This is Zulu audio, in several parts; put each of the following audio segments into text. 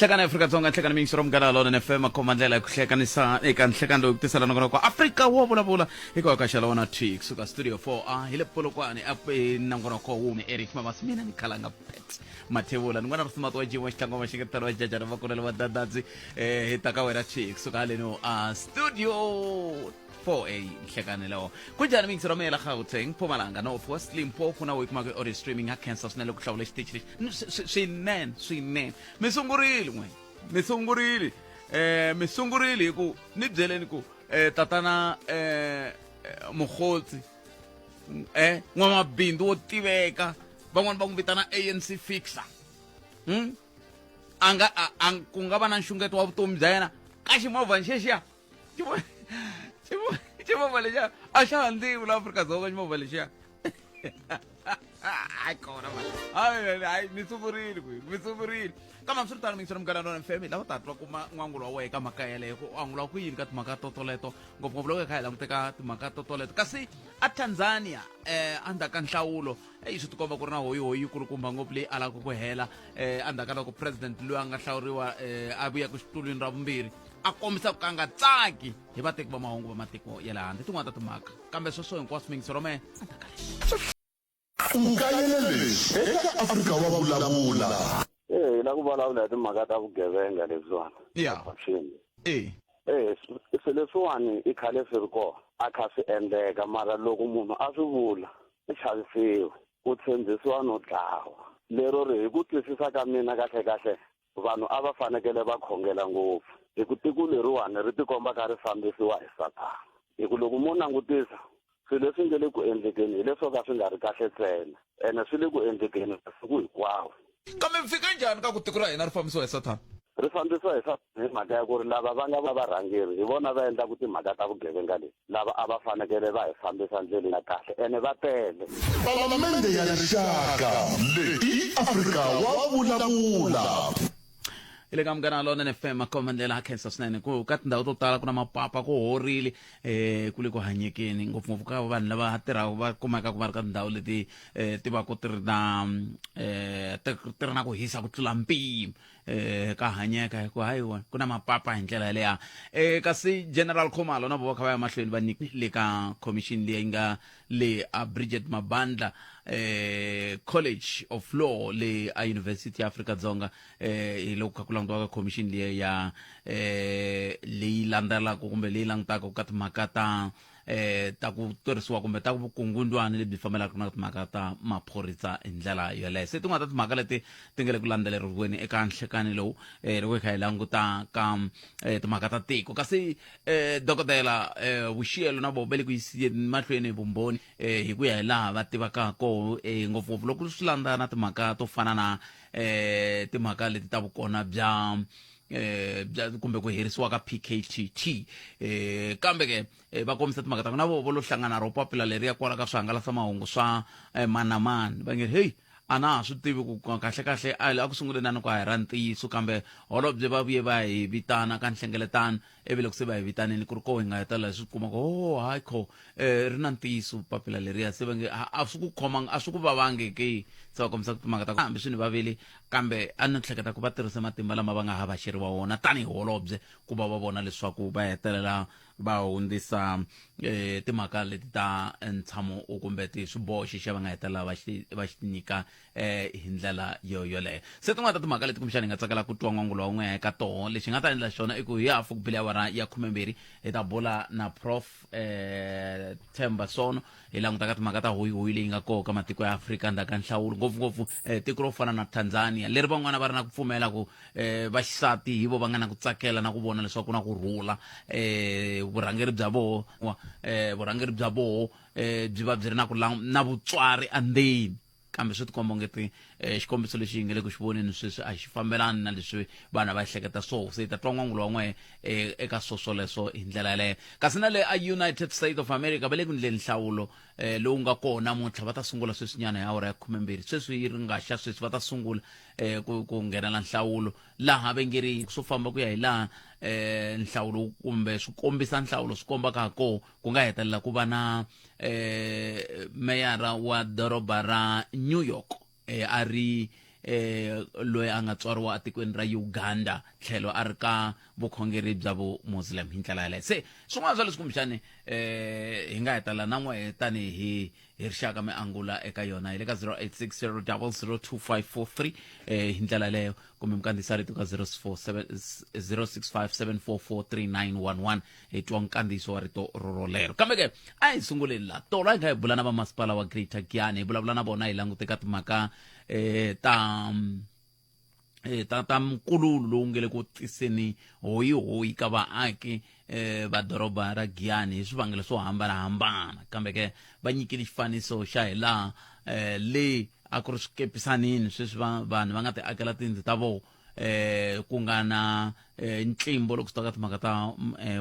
hlekana Afrika-Dzonga hlekana mingisoro mngana lona FM akhomandlela kuhlekanisa eka nhlekando yokutisela nongona kwa Afrika wo vulavula eka ka xala wona Trix suka studio 4 hile polokwane ape nongona ko wumi Eric Mabas mina nikhalanga pet Mathebula ngwana rifumatu wa jiwa xitlango mashiketaro wa jajara vakorela wa dadadzi hitaka wena Trix suka leno studio 4A nhlekane lawo kunjani mingisoro mela Gauteng Mpumalanga Northwest Limpopo na wekuma ke audio streaming ha cancer snele ku hlawula stage swinene misungurili ku ni byeleni ku tatana Mokgotsi n'wamabindzu wo tiveka van'wana va n'wi vitana ANC fixer ku nga va na nxungeto wa vutomi bya yena ka ximovha xexiya ximovha lexiya a xa handziwi la Afrika-Dzonga ximovha lexiya hayi kona hayi mi sungurile kama swi ri tani mingisoro mugana nona family lava ta twa kuma n'wangulo wa wena eka mhaka yaleyo ku angula ku yini ka timhaka totoleto ngopfungopfu loko hi kha hi languteka timhaka totoleto kasi a Tanzania andaka nhlawulo swi tikomba ku ri na hoyi kulukumba ngopfu leyi alaka ku hela andaka loko president loyi a nga hlawuriwa a vuya ku xitulwini ra vumbirhi a kombisa ku nga tsaki hi vateki va mahungu va matiko ya le handle tin'wana ta timhaka kambe sweswo hinkwaswo mingisoro me Ungayelelesi eka Afrika wa vulavula. La ku vulavula hi timhaka ta vugevenga leswiwani. Yeah. Se leswiwani i khale swi ri kona a kha swi endleka mara loko munhu a swi vula i xavisiwa ku tshembisiwa no dlawa lero ri hi ku twisisa ka mina kahle vanhu a va fanekele va khongela ngopfu hi ku tiko leriwani ri tikomba ka ri fambisiwa hi Satana hi ku loko mo langutisa swilo leswi nge le ku endlekeni hi leswo ka swi nga ri kahle ntsena ene swi le ku endlekeni masiku hinkwawo kambe mi fika njhani ka ku tiko ra hina ri fambisiwa hi Satana ri fambisiwa hi Satana hi mhaka ya ku ri lava va nga va varhangeri hi vona va endlaku timhaka ta vugevenga leti lava a va fanekele va hi fambisa ndleleni ya kahle ene va tele Palamende ya rixaka leyi Afrika wa vulavula. ile ka mugana lona FM akhomandlela ha cancer swinene ku ka tindhawu to tala ku na mapapa ku horile ku le ku hanyekeni ngopfungopfu ka vanhu lava tirhaka va kumaka ku va ri ka tindhawu leti ti va ku ti ri na ku hisa ku tlula mpimo ka hanyeka hi ku hayiwa ku na mapapa hi ndlela yaleya kasi General Khumalo na vo kha va ya mahlweni va le ka commission leyi nga le a Bridget Mabandla College of Law le a University ya Afrika-Dzonga hi loko ka ku langutiwa ka commission leyi ya leyi landzelaka kumbe leyi langutaka ka timhaka ta ku tirhisiwa kumbe ta vukungundwani lebyi fambelaka na timhaka ta maphorisa hi ndlela yoleyo se tin'wana ta timhaka leti ti nga le ku landzeleriweni eka nhlekani lowu loko hi kha hi languta ka timhaka ta tiko kasi dokodela Vuxiyelo na vo va le ku yiseni mahlweni vumbhoni hi ku ya hi laha va tivakako ngopfungopfu loko swi landza na timhaka to fana na timhaka leti ta vukona bya kumbe ku herisiwa ka PKTT kambe ke va kombisa timhaka ta na vo lo hlangana ro papila leri ya kwala ka swihangalasamahungu swa manamani va nge hey a na ha swi tivi ku kahle a ku sunguleni ku hi ra ntiyiso kambe holobye va vuye va hi vitana ka nhlengeletano ivi loko se va hi vitaneni ku ri ko hi nga hetelela hi swi kuma ku hayi kho ri na ntiyiso papila leriya se va nge a swi ku khomanga a swi ku vavangi ke se va kombisa timhaka ta hambi swi ni vaveli kambe a ni hleketa ku va tirhisa matimba lama va nga ha va xeriwa wona tanihi holobye ku va vona leswaku va hetelela va hundzisa timhaka leti ta ntshamo kumbe swiboho xa va nga hetelela va xi nyika hi ndlela yoleyo se tin'wana ta timhaka leti kumbexani hi nga tsakela ku twa n'wangulo wa n'we eka toho lexi nga ta endla xona i ku hi hafu ku bile awara ya 12 hi ta bula na Prof Themba Sono hi languta ka timhaka ta hoyi leyi nga koho ka matiko ya Afrika ndaka nhlawulo ngopfungopfu tiko ro fana na Tanzania leri van'wana va ri na ku pfumela ku vaxisati hi vo va nga na ku tsakela na ku vona leswaku na ku rhula vurhangeri bya voho byi va byi ri na vutswari andzeni kambe swi tikomba ngeti xikombiso lexi hi nge le ku xi voneni sweswi a xi fambelani na leswi vanhu va hleketa swoho se hi ta twa n'wangulo wa n'we eka swoswoleswo hi ndlela yaleyo kasi na le a United States of America va le ku ndleni nhlawulo lowu nga kona namuntlha va ta sungula sweswinyana hi awara ya 12 sweswi yi ri nga xa sweswi va ta sungula ku nghenela nhlawulo laha va nge ri swo famba ku ya hi laha nhlawulo kumbe swi kombisa nhlawulo swi kombaka ha koho ku nga hetelela ku va na meyara wa doroba ra New York a ri loyi a nga tswariwa atikweni ra Uganda tlhelo a ri ka vukhongeri bya vu Muslim hi ndlela yaleyo se swin'wana swa leswi kumbexani hi nga hetela na n'we tani hi rixaka mi angula eka yona hi le ka 0860002543 hi ndlela leyo kumbe mi kandziyisa rito ka 0657443911 hi twa nkandziyiso wa rito rorolero kambe ke a hi sunguleni la tolo a hi nga hi bula na vamasipala wa Greater Giyani hi vulavula na vona hi langute ka timhaka ta nkululo lowu nge le ku tiseni hoyi ka vaaki va doroba ra Giyani hi swivangelo swo hambanahambana kambe ke va nyikile xifaniso xa hi laha leyi a ku ri swikepisanini sweswi vanhu va nga ti akela tindlu ta vona ku nga na ntlimbo loko swi ta ka timhaka ta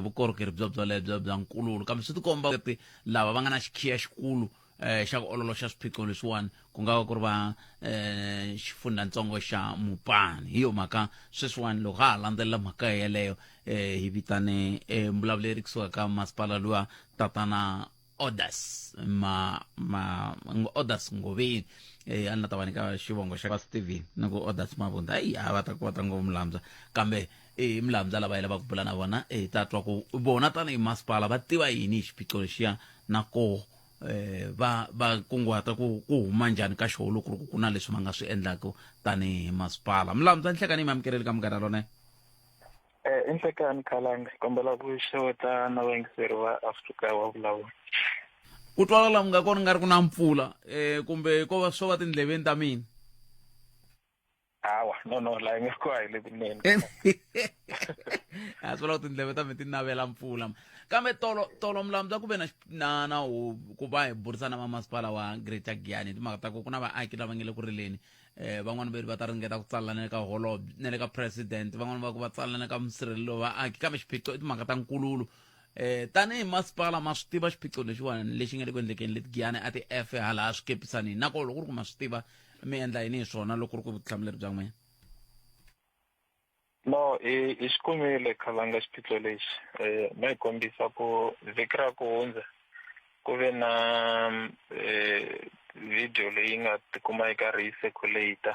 vukorhokeri byelebyo bya nkululo kambe swi tikomba lava va nga na xikhiya xikulu xa ku ololoxa swiphiqo leswiwani ku nga va ku ri va xifundantsongo xa Mupani hi yo mhaka sweswiwani loko ha ha landzelela mhaka yeleyo hi vitane mbulavuleri kusuka ka masipala luwa tatana Odas Odas Ngoveni a ni ta va nyika xivongo xa Steven na ku Odas Mabunda a va ta kota ngopfu Mlamza kambe Mlamza lava hi lava ku bula na vona ta twa ku vona tanihi masipala va tiva yini hi xiphiqo lexiya na koho va kunguhata ku huma njhani ka xona loko ku na leswi ma nga swi endlaka tanihi masipala Mlamza nhlekani mi amukeleli ka mugara lona Inhlekani Khalanga kombela ku xeweta na vayingiseri va Afrika wa vulavula ku twala laha nga kona nga ri ku na mpfula kumbe ko va swo va tindleveni ta mina hawa no la nga ku hi le kunene a swi vula ku tindleve ta mi ti navela mpfula kambe tolo Mlamza ku ve na ku va hi burisana na masipala wa Greater Giyani timhaka ta ku na vaaki lava nge le ku rileni van'wana veri va ta ringeta ku tsalela na le ka holobye na le ka president van'wana va ku va tsalela na le ka musirhelelo wa vaaki kambe xiphiqo i timhaka ta nkululo tanihi masipala ma swi tiva xiphiqo lexiwani lexi nga le ku endlekeni leti Giyani a ti efe hala swikepisanini na koho loko ku ri ku ma swi tiva mi endla yini hi swona loko ku ri ku vutihlamuleri bya n'wina no i xikumile Khalanga xiphiqo lexi ma hi kombisa ku vhiki ra ku hundza ku ve na video leyi nga tikuma yi karhi yi circulate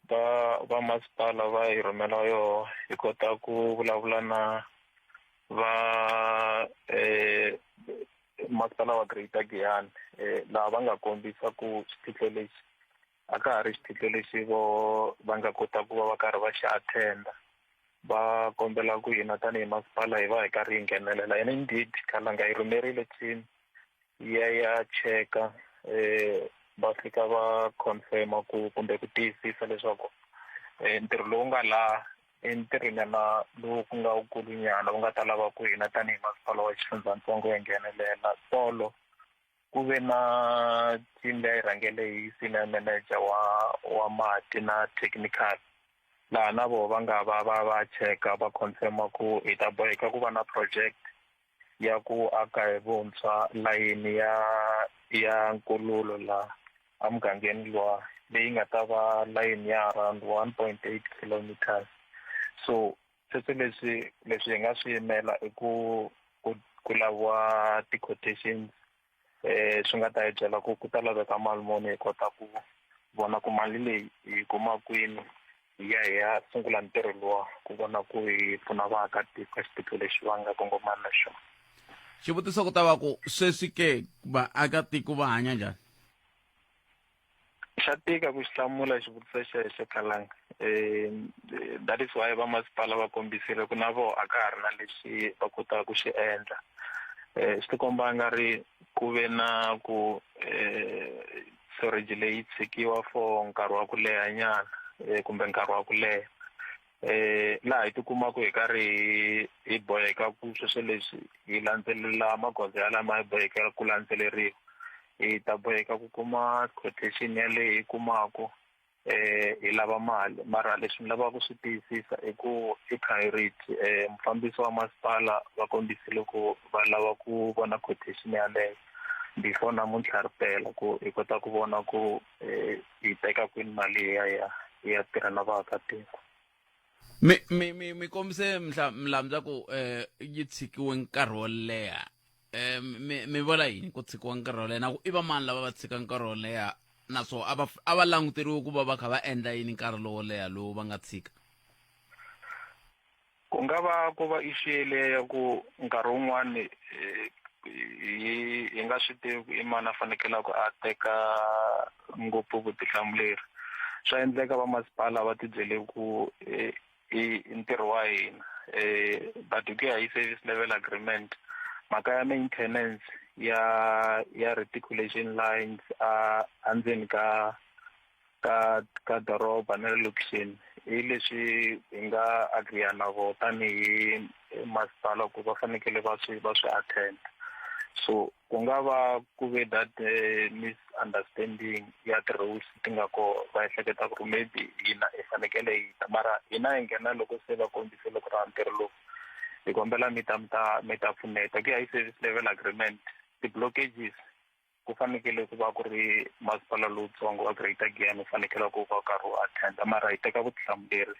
va masipala va hi rhumela yoho hi kota ku vulavula na va masipala wa Greater Giyani laha va nga kombisa ku xiphiqo lexi a ka ha ri xiphiqo lexi va nga kota ku va va karhi va xi attenda va kombela ku hina tanihi masipala hi va hi karhi hi nghenelela and indeed Khalanga hi rhumerile team ya cheka va fika va confirma ku kumbe ku tiyisisa leswaku ntirho lowu nga laha i ntirhonyana lowu ku nga wukulunyana wu nga ta lava ku hina tanihi masipala wa xifundzatsongo hi nghenelela tolo ku ve na team leyi rhangele hi senior manager wa mati na technical laha na vona va nga va cheka va confirma ku hi ta boheka ku va na project ya ku aka hi vuntshwa layini ya nkululo laha emugangeni luwa leyi nga ta va layini ya around 1.8 kilometers so sweswo leswi hi nga swi yimela i ku laviwa ti-quotations swi nga ta hi byela ku ta laveka mali muni hi kota ku vona ku mali leyi hi kuma kwini hi ya sungula ntirho luwa ku vona ku hi pfuna vaakatiko ka xiphiqo lexi va nga kongomana na xona xivutiso ku ta va ku sweswi ke vaakatiko va hanya njhani xa tika ku xi hlamula xivutiso xexo Khalanga that is why vamasipala va kombisile ku na vona a ka ha ri na lexi va kotaka ku xi endla swi tikomba nga ri ku ve na ku storage leyi tshikiwa for nkarhi wa ku leha nyana kumbe nkarhi wa ku leha laha hi tikumaku hi karhi hi boheka ku sweswo leswi hi landzelela magoza ya lama hi boheka ku landzeleriwa hi ta boheka ku kuma quotation ya leyi hi kumaku hi lava mali mara leswi ni lavaka ku swi tiyisisa i ku i priority mufambisi wa masipala va kombisile ku va lava ku vona quotation yaleyo before namuntlha ri pela ku hi kota ku vona ku hi teka kwini mali ya tirha na vaakatiko mi kombise Mlamza ku yi tshikiwe nkarhi wo leha mi vula yini ku tshikiwa nkarhi wo leha na ku i va mani lava va tshika nkarhi wo leha naso a va languteriwe ku va va kha va endla yini nkarhi lowo leha lowu va nga tshika? Ku nga va ku va issue ya ku nkarhi wun'wani hi nga swi tivi ku i mani a fanekelaka a teka ngopfu vutihlamuleri. Swa endleka va masipala va tibyele ku i ntirho wa hina but ku ya hi service level agreement mhaka ya maintenance ya reticulation lines andzeni ka doroba na location hi leswi hi nga agreeya na vo tanihi masipala ku va fanekele va swi attend. So ku nga va ku ve that misunderstanding ya ti-rules ti nga ko va ehleketa ku maybe hina hi fanekele hi ta mara hina hi nghena loko se va kombisile ku ra ntirho lowu hi kombela mi ta pfuneta ku ya hi service level agreement ti-blockages ku fanekele ku va ku ri masipala lowutsongo wa Greater Giyani u fanekele ku va karhi u attenda mara hi teka vutihlamuleri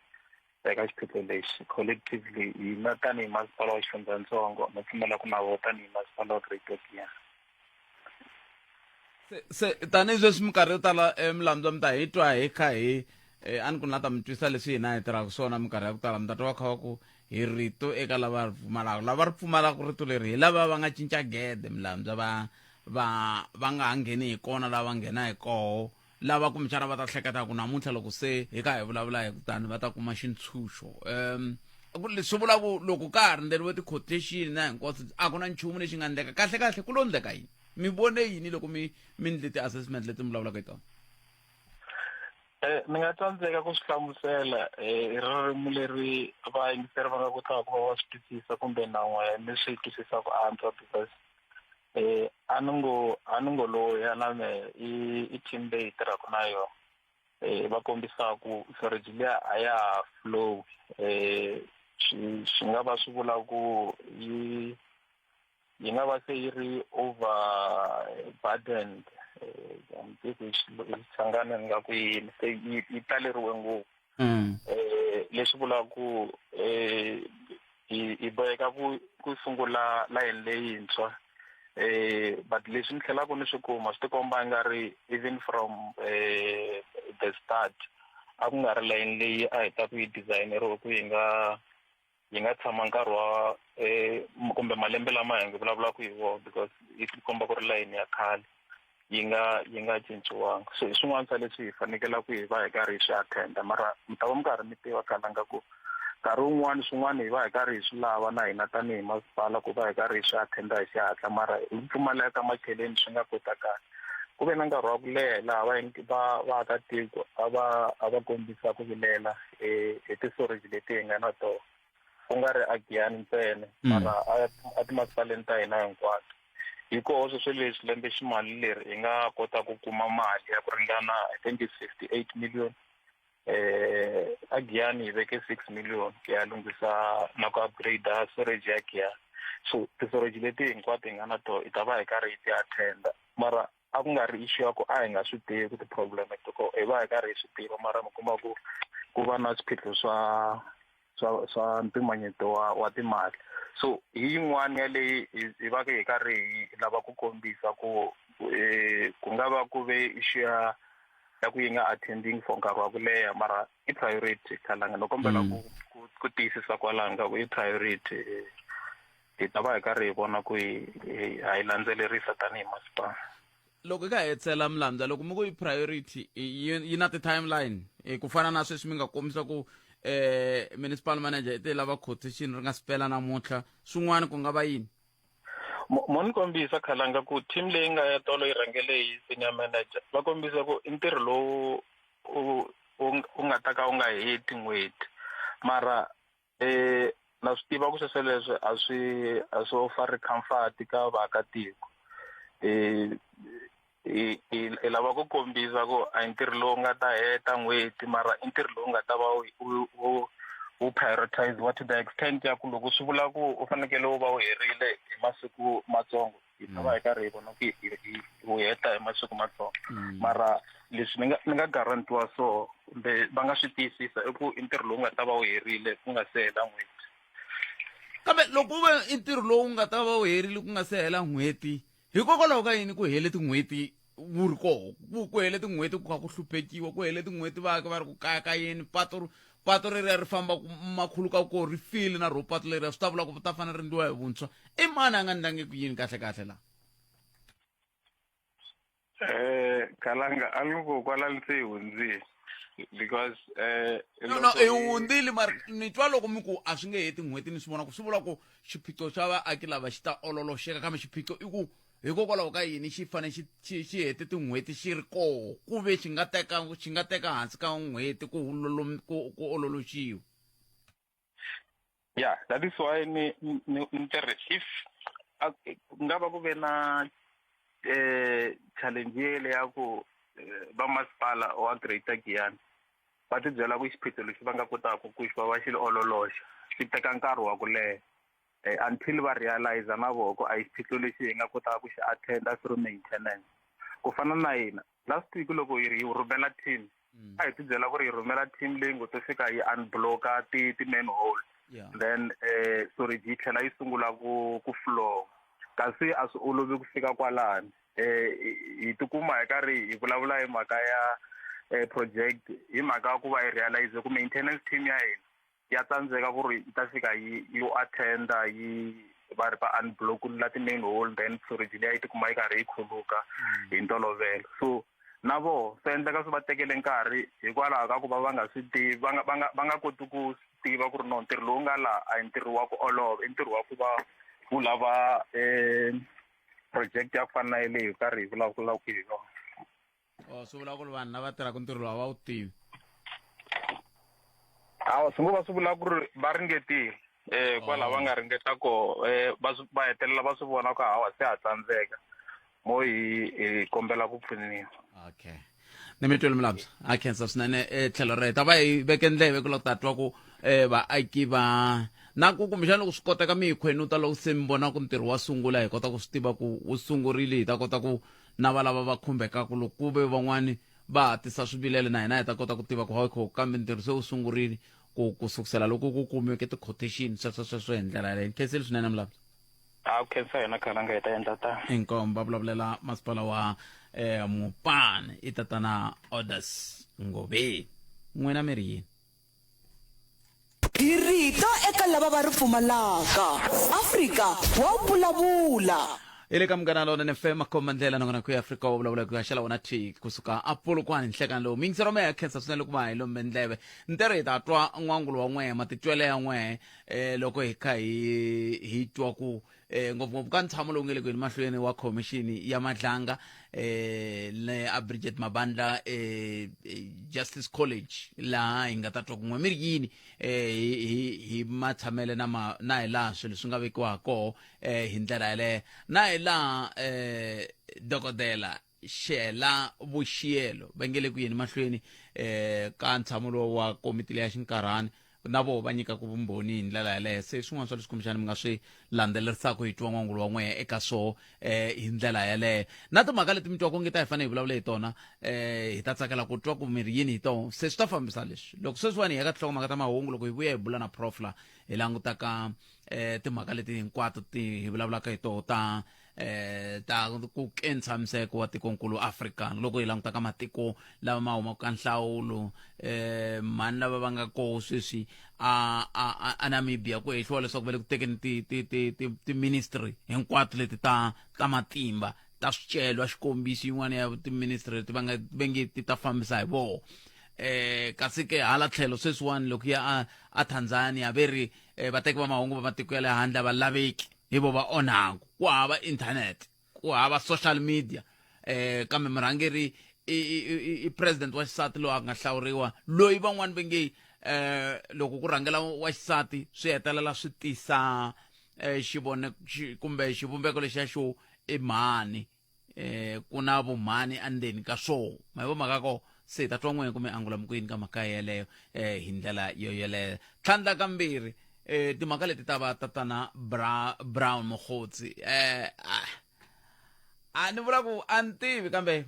eka xiphiqo lexi collectively hina tanihi masipala wa xifundzatsongo no pfumela ku na vo tanihi masipala wa Greater Giyani. Se tanihi sweswi minkarhi yo tala Mlamdwa mi ta hi twa hi kha hi a ni ku na ta mi twisa leswi hina hi tirhaka swona minkarhi ya ku tala mi ta twa kha ku hi rito eka lava ri pfumalaka rito leri hi lava va nga cinca gede Mlamdwa va nga ha ngheni hi kona lava nghena hi koho lava kumbexana va ta hleketa ku namuntlha loko se hi ka hi vulavula hi kutani va ta kuma xintshunxo. Swi vula ku loko ka ha rindzeriwe ti-quotation na hinkwaswo a ku na nchumu lexi nga endleka kahle ku lo endleka yini mi vone yini loko mi ndle ti-assessment leti mi vulavulaka hi tona? Ni nga tsandzeka ku swi hlamusela hi ririmi leri vayingiseri va nga kotaka ku va va swi twisisa kumbe na n'we ni swi twisisa ku antswa because a ni ngo loya na me i team leyi tirhaka na yona va kombisa ku storage liya a ya ha flow swi nga va swi vula ku yi nga va se yi ri over burdened hlangana nga ku yini se yi taleriwe ngopfu leswi vulaka ku hi boheka ku sungula layeni leyintshwa but leswi ni tlhelaka ni swi kuma swi tikomba nga ri even from the start a ku nga ri layeni leyi a hi ta ku yi designeriwe ku yi nga tshama nkarhi wa kumbe malembe lama hi nge vulavulaka hi wona because yi tikomba ku ri layeni ya khale yi nga cinciwanga. So hi swin'wana swa leswi hi fanekela ku hi va hi karhi hi swi attenda mara mi ta va mi karhi mi tiva khalanga ku nkarhi wun'wani swin'wana hi va hi karhi hi swi lava na hina tanihi masipala ku va hi karhi hi swi attenda hi xihatla mara hi pfumaleka ka macheleni swi nga kotakali ku ve na nkarhi wa ku leha laha vaakatiko a va kombisa ku vilela hi ti-storage leti hi nga na tona ku nga ri a Giyani ntsena mara a timasipaleni ta hina hinkwato. Hi koho sweswo leswi lembe ximali leri hi nga kota ku kuma mali ya ku ringana I think it's 58 million a Giyani hi veke 6 million ku ya lunghisa na ku upgrade storage ya Giyani. So ti-storage leti hinkwato hi nga na tona hi ta va hi karhi hi ti attenda mara a ku nga ri issue ya ku a hi nga swi tivi ku ti-problem toko hi va hi karhi hi swi tiva mara mi kuma ku va na swiphiqo swa mpimanyeto wa timali. So hi yin'wana ya leyi hi va hi karhi hi lava ku kombisa ku nga va ku ve issue ya ku yi nga attending for nkarhi wa ku leha mara i priority khalanga no kombela ku tiyisisa kwalanga ku i priority hi ta va hi karhi hi vona ku hi landzelerisa tanihi masipala. Loko hi ka hetsela Mlamdwa loko mi ku i priority yi na ti-timeline ku fana na sweswi mi nga kombisa ku municipal manager i te lava quotation ri nga sipela namuntlha swin'wana ku nga va yini? Mo ni kombisa khalanga ku team leyi nga ya tolo yi rhangele hi senior manager va kombisa ku i ntirho lowu u nga ta ka u nga heti n'hweti mara na swi tiva ku sweswo leswi a swi offer comfort ka vaakatiko hi lava ku kombisa ku a hi ntirho lowu nga ta heta n'hweti mara i ntirho lowu nga ta va wu prioritize what to the extent ya ku loko swi vula ku u fanekele wu va wu herile hi masiku matsongo hi ta va hi karhi hi vona ku wu heta hi masiku matsongo mara leswi ni nga garantiwa so kumbe va nga swi tiyisisa i ku i ntirho lowu nga ta va wu herile ku nga se hela n'hweti. Kambe loko u ve i ntirho lowu nga ta va wu herile ku nga se hela n'hweti hikokwalaho ka yini ku hele tin'hweti wu ri koho ku hele tin'hweti ku kha ku hluphekiwa ku hele tin'hweti va ri ku kayakayeni pato leriya ri famba makhulu ka ko ri file na ro pato leriya swi ta vula ku ta fanele ri endliwa hi vuntshwa i mani a nga ndlangeku yini kahle kahle laha Kalanga aloko kwala nse hundzile because no i hundzile mara ni twa loko mi ku a swi nge heti n'hweti ni swi vona ku swi vula ku xiphiqo xa vaaki lava xi ta ololoxeka kambe xiphiqo i ku hikokwalaho ka yini xi fane xi hete tin'hweti xi ri koho ku ve xi nga teka hansi ka n'hweti ku ololoxiwa yeah, that is why ni if nga va ku ve na challenge yele ya ku va masipala wa Greater Giyani va ti byela ku xiphiqo lexi va nga kotaka ku xi va xi ololoxa xi teka nkarhi wa ku leha until va realize na voko a xiphiqo lexi hi nga kotaka ku xi attenda through maintenance ku fana na hina last week loko hi rhumela team a hi ti byela ku ri hi rhumela team leyi ngo to fika yi unblocka ti-manhole then storage yi tlhela yi sungula ku flow kasi a swi olovi ku fika kwalani hi tikuma hi karhi hi vulavula hi mhaka ya project hi mhaka ya ku va hi realize ku maintenance team ya hina ya tsandzeka ku ri yi ta fika yo attenda va ri va unblock-ula ti-main hole then storage leyi yi tikuma yi karhi yi khuluka hi ntolovelo so na vo swi endleka swi va tekele nkarhi hikwalaho ka ku va nga swi tivi va nga koti ku tiva ku ri no ntirho lowu nga laha a hi ntirho wa ku olova i ntirho wa ku va wu lava project ya ku fana na yeleyi hi karhi hi vulavulaka hi yona swi vula ku ri vanhu lava tirhaka ntirho lowu a va wu tivi hawa swi ngo va swi vula ku ri va ringetile kwalaho va nga ringeta koho va hetelela va swi vona ku hawa se ha tsandzeka mo hi kombela ku pfuniwa okay ni mi twele milabye a khensa swinene tlhelo reta va hi veke ndleve ku loko ta twa ku vaaki va na ku kumbexana loko swi koteka mikhweni u ta loko se mi vona ku ntirho wa sungula hi kota ku swi tiva ku wu sungurile hi ta kota ku na va lava va khumbekaka loko ku ve van'wani va hatisa swivilele na hina hi ta kota ku tiva ku hawikho kambe ntirho se wu sungurile ku sukusela loko ku kumiweke ti-quotation sweswo hi ndlela yaleyo khenseli swinene milabye a ku khensa yena Kalanga hi ta endla ta inkomba vulavulela masipala wa Mopane i tatana Odas Ngobeni n'wina mi ri yini hi rito eka lava va ri pfumalaka Afrika wa vulavula ile ka mgana lona nefema komandlela nangona ku Afrika wa vulavula ku xala wona thiki kusuka apolokwani nhlekani lo mingisero me ya khensa swinene ku ma hi lombe ndleve ntere hi ta twa n'wangulo wa n'we matitwele ya n'we loko hi kha hi twa ku ngopfungopfu ka ntshamo lowu nge le kweni mahlweni wa khomixini ya madlanga le Bridget Mabandla Justice College laha hi nga ta twa kun'we mi ri yini hi matshamele na hi laha swilo swi nga vekiwa koho hi ndlela yaleyo na hi laha dokodela Shela Vuxiyelo va nge le ku yeni mahlweni ka ntshamo lowu wa komiti leya xinkarhani na vo va nyika ku vumbhoni hi ndlela yaleyo se swin'wana swa leswi kumbexana mi nga swi landzelerisaka hi twa n'wangulo wa n'we eka swo hi ndlela yaleyo na timhaka leti mi twa ku nge ta hi fanele hi vulavula hi tona hi ta tsakela ku twa ku mi ri yini hi tona se swi ta fambisa leswi loko sweswiwani hi ya ka tinhlokomhaka ta mahungu loko hi vuya hi bula na prof la hi langutaka timhaka leti hinkwato hi vulavulaka hi tona ta ku nkentshamiseko wa tikonkulu Afrika loko hi langutaka matiko lava ma humaka ka nhlawulo mani lava va nga koho sweswi a Namibia ku hehliwa leswaku va le ku tekeni ti-ministry hinkwato leti ta matimba ta swicelwa xikombiso yin'wana ya ti-ministry leti va nge ti ta fambisa hi voho kasi ke hala tlhelo sweswiwani loko ya a Tanzania veri vateki va mahungu va matiko ya le handle va laveki hi vo va onhaku ku hava internet ku hava social media kambe murhangeri i president wa xisati loyi a nga hlawuriwa loyi van'wani va nge loko ku rhangela wa xisati swi hetelela swi tisa kumbe xivumbeko lexiya xo i mhani ku na vumhani andzeni ka swoho ma hi vo mhaka ko se hi ta twa n'we kumbe angula mikwini ka mhaka yeleyo hi ndlela yo yeleyo tlhandla kambirhi timhaka leti ta va tatana Brown Mokgotsi a ni vula ku a ni tivi kambe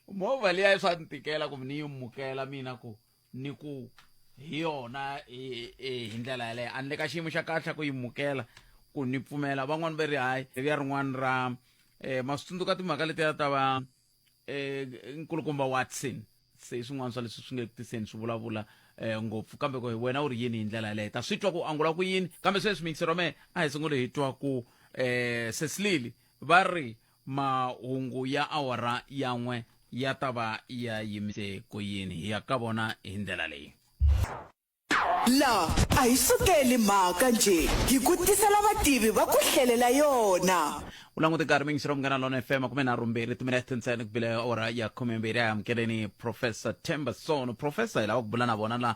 movha liya swa ni tikela ku ni yi mukela mina ku ni ku hi yona hi ndlela yaleyo a ni le ka xiyimo xa kahle ku yi mukela ku ni pfumela van'wani va ri hayi ya rin'wana masitsundzuka timhaka letiya ta va nkulukumba Watson se swin'wana swa leswi swi nge tiseni swi vulavula ngopfu kambe wena u ri yini hi ndlela yaleyo ta swi twa ku angula ku yini kambe sweswi mixero me a hi sungule hi twa ku Seslili va ri mahungu ya awara yan'we ya ta va ya yimise ku yini hi ya ka vona hi ndlela leyi la a hi sukeli mhaka nje hi ku tisela vativi va ku hlelela yona u languti nkarhi mingisiro Munghana Lona FM 12 timinete ntsena ku bile ora ya 12 amukeleni Professor Themba Sono professor hi lava ku bula na vona la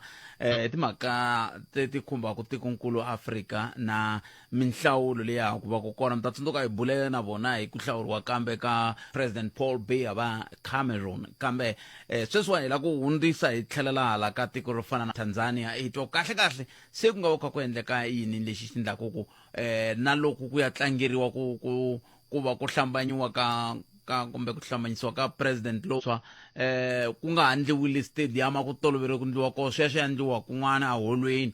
timhaka ti khumbaka tikonkulu Afrika na minhlawulo leyi ku va ku kona mi ta tsundzuka hi bule na vona hi ku hlawuriwa kambe ka President Paul Biya va Cameroon kambe sweswiwa hi la ku hundzisa hi tlhelela hala ka tiko ro fana na Tanzania hi twa kahle se ku nga ku endleka yini lexi xi endlaka ku na loko ku ya tlangeriwa ku va ku hlambanyiwa ka kumbe ku hlambanyisiwa ka president loswa ku nga handliwile stadium ku tolovere ku ndliwa ko sweswo endliwa kun'wana a holweni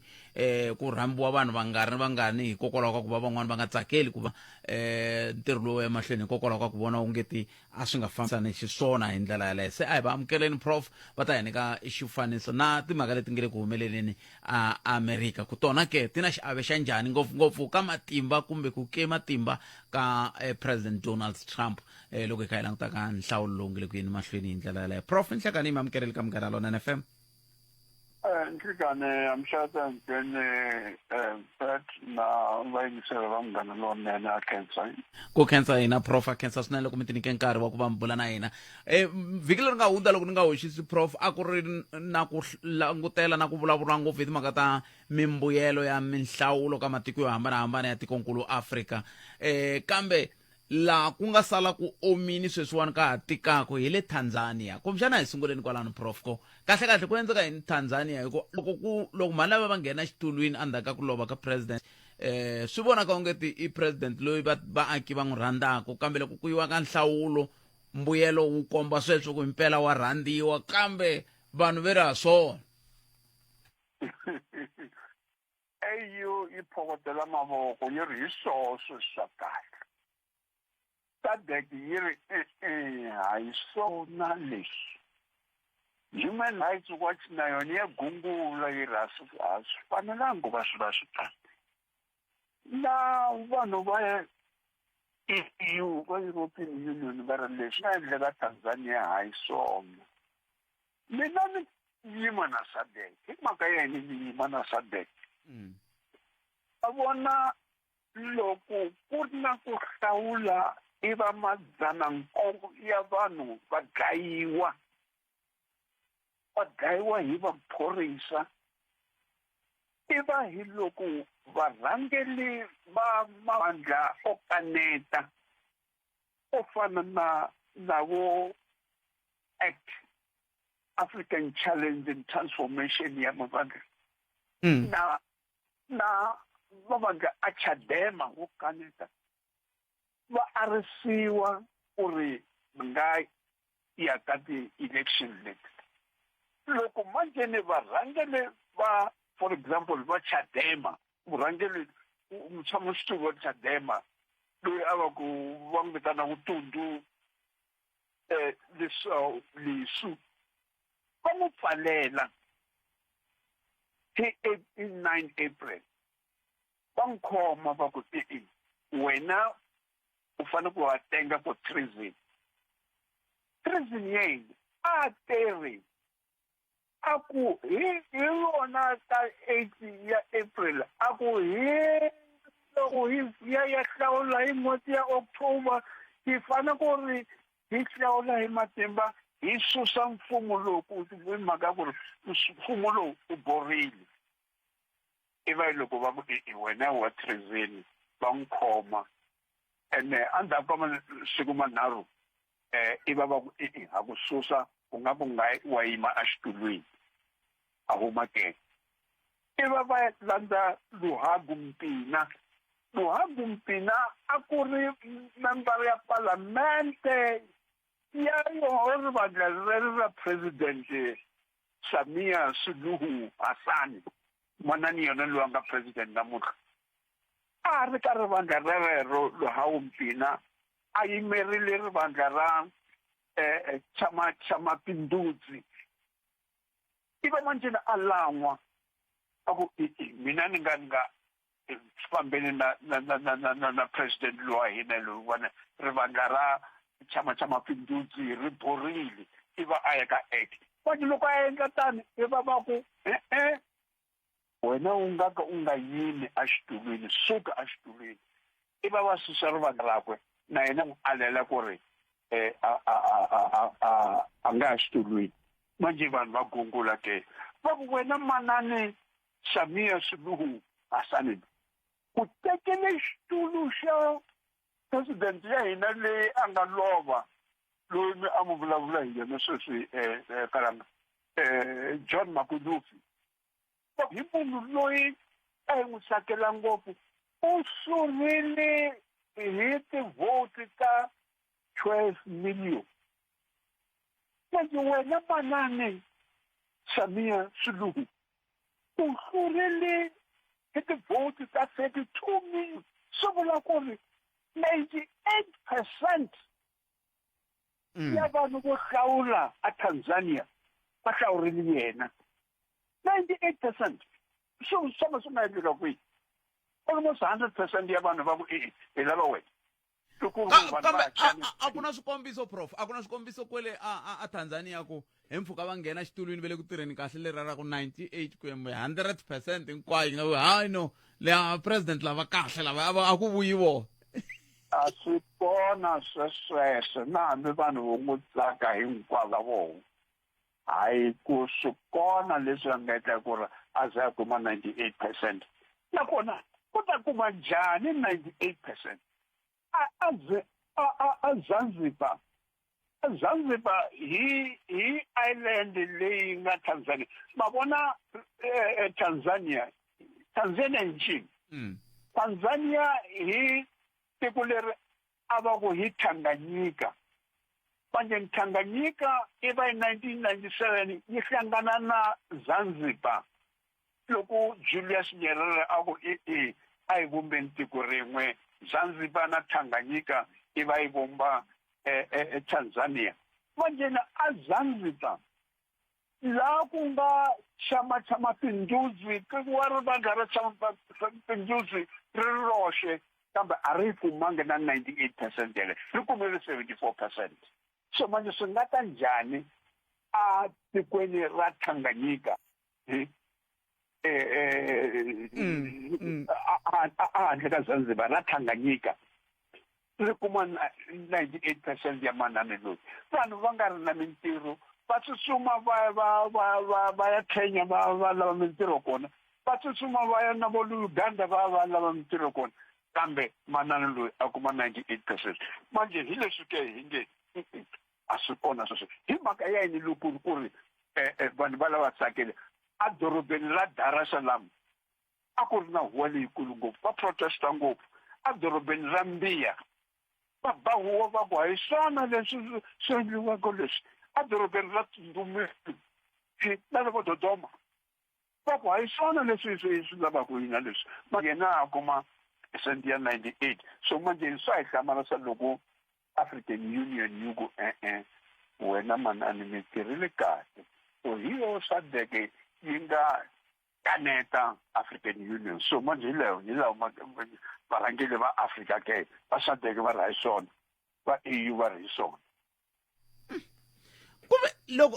ku rhambiwa vanhu vangani hikokwalaho ka ku va van'wana va nga tsakeli ku va ntirho lowu emahlweni hikokwalaho ka ku vona ungeti a swi nga fambisani xiswona hi ndlela yaleyo se a hi va amukeleni prof va ta hi nyika xifaniso na timhaka leti nga le ku humeleleni a America ku tona ke ti na xiave xa njhani ngopfungopfu ka matimba kumbe ku ke matimba ka President Donald Trump loko hi kha hi languta ka nhlawulo lowu nga le ku yini mahlweni hi ndlela yaleyo prof nhlekani mi amukeleli ka Munghana Lona FM Nhlekane amshata ngene Pat na vayingisela va Munghana Lonene a cancer ku khensa hina prof a khensa swinene loko mi ti nyike nkarhi wa ku va mi bula na hina vhiki leri nga hundza loko ni nga hoxisi prof a ku ri na ku langutela na ku vulavuriwa ngopfu hi timhaka ta mimbuyelo ya minhlawulo ka matiko yo hambanahambana ya tikonkulu Afrika kambe la ku nga sala ku omini sweswiwani ka ha tikako hi le Tanzania kumbexana hi sunguleni kwalano prof ko kahle ku endleka hi Tanzania hiko loko mali lava va nghena xitulwini endzhaku ka ku lova ka president swi vonaka ungeti i president loyi vaaki va n'wi rhandzaka kambe loko ku yiwa ka nhlawulo mbuyelo wu komba sweswo ku impela wa rhandziwa kambe vanhu ve ri ha swona eyo yi phokotela mavoko yi ri hi swoswo swa kahle SADC yi ri hayi swona leswi Human Rights Watch na yona ya gungula yi ri a swi fanelanga ku va swi va swi tani na vanhu va EU va European Union va ri leswi nga endleka Tanzania hayi swona mina ni yima na SADC hi mhaka yini ni yima na SADC a vona loko ku ri na ku hlawula i va madzana nkombo ya vanhu va dlayiwa hi maphorisa i va hi loko varhangeli va mavandla o kaneta o fana na vo ACT African Challenge and Transformation ya mavandla na mavandla a Chadema wo kaneta va arisiwa ku ri nga ya ka ti-election leti loko manjeni varhangeli va for example va Chadema vurhangeli mutshamaxitulu wa Chadema loyi a va ku va n'wi vitana Tundu Lissu va n'wi pfalela hi 9 April va n'wi khoma va ku wena u fanele ku va tenga for treason yini a tirhi a ku hi yona ta 8 ya April a ku hi loko hi ya hlawula hi n'hweti ya October hi fanele ku ri hi hlawula hi matimba hi susa mfumo lowu hi mhaka ku ri mfumo lowu u borile i va loko va ku wena wa treason va n'wi khoma ene endzhaku ka masiku manharhu i va ku ha ku susa u nga ku wa yima exitulwini a huma ke i va landza Luhagu Mpina a ku ri member ya parlamente ya yona vandla ra president Samia Suluhu Hassan manani yona loyi a nga president namuntlha a ri karhi vandla rero Luhagu Mpina a yimerile rivandla ra chama Pindutsi iva manjena alan'wa aku mina ni nga fambeni na president lowa hina loyi vona rivandla ra chama Pindutsi ri borile iva a ya ka act manje loko a endla tani iva va ku wena u nga yini a xitulwini suka a xitulwini iva va susa rivandla rakwe na yena n'wi alela ku ri a nga xitulwini manje vanhu va gungula ke va ku wena manani Samia Suluhu Hassan ku tekele xitulu xa president ya hina leyi a nga lova loyi mi a mu vulavula hi yena sweswi kalanga John Makudufi hi munhu loyi a hi n'wi tsakela ngopfu u hlurile hi tivhoti ta 12 million manje wena manani Samia Suluhu u hlurile hi tivhoti ta 32 million swi vula ku ri 98% ya vanhu vo hlawula a Tanzania va hlawurile yena 98%. So some swi nga endleka kwihi almost 100% ya vanhu va ku hi lava wena kambe a ku na swikombiso prof a ku na swikombiso kwele a Tanzania ku hi mpfhuka va nghena xitulwini va le ku tirheni kahle leri ra ku 98 ku 100% hinkwayo na hayi no le president lava kahle lava a ku vuyi vona a swi kona swesweswo na hambi vanhu vo n'wi tsaka hinkwavo vona hayi ku swi kona leswi nga endla ku ri a za a kuma 98% nakona ku ta kuma njhani 98%? Zanzibar hi island leyi nga Tanzania ma vona Tanzania njini Tanzania hi tiko leri a va ku hi Tanganyika manje Tanganyika iva hi 1997 yi hlangana na Zanzibar loko Julius Nyerere a ku a hi vumbeni tiko rin'we Zanzibar na Tanganyika iva yi vumba Tanzania manje na a Zanzibar la ku nga chama Pindutsi ku wa rivandla ra chama Pindutsi ri roxe kambe a ri kumangi na 98% yele ri kumile 74%. So manje swi nga ta njhani a tikweni ra Tanganyika handle ka Zanzibar ra Tanganyika ri kuma 98% ya manani loyi vanhu va nga ri na mintirho va tsutsuma va ya Kenya va lava mintirho kona va tsutsuma va ya na vo Uganda va lava mintirho kona kambe manani loyi a kuma 98%. Manje hi leswi ke hi nge a swi kona sweswo hi mhaka ya yini loko ku ri vanhu va lava tsakile a dorobeni ra Dar es Salaam a ku ri na huwa leyikulu ngopfu va protesta ngopfu a dorobeni ra Mbiya va ba huwa va ku hi swona leswi swi endliwaka leswi a dorobeni ra Ndumezi na le vo Dodoma va ku hi swona leswi swi lavaka hina leswi manje na a kuma percent ya 98. So manje swa hi hlamarisa loko African Union yi ku wena manani mi tirhile kahle so hiyo sadeke yi nga kaneta African Union so manje hi lawa varhangeli va Africa ke va sadeke va rahi swona va EU va rahi swona kumbe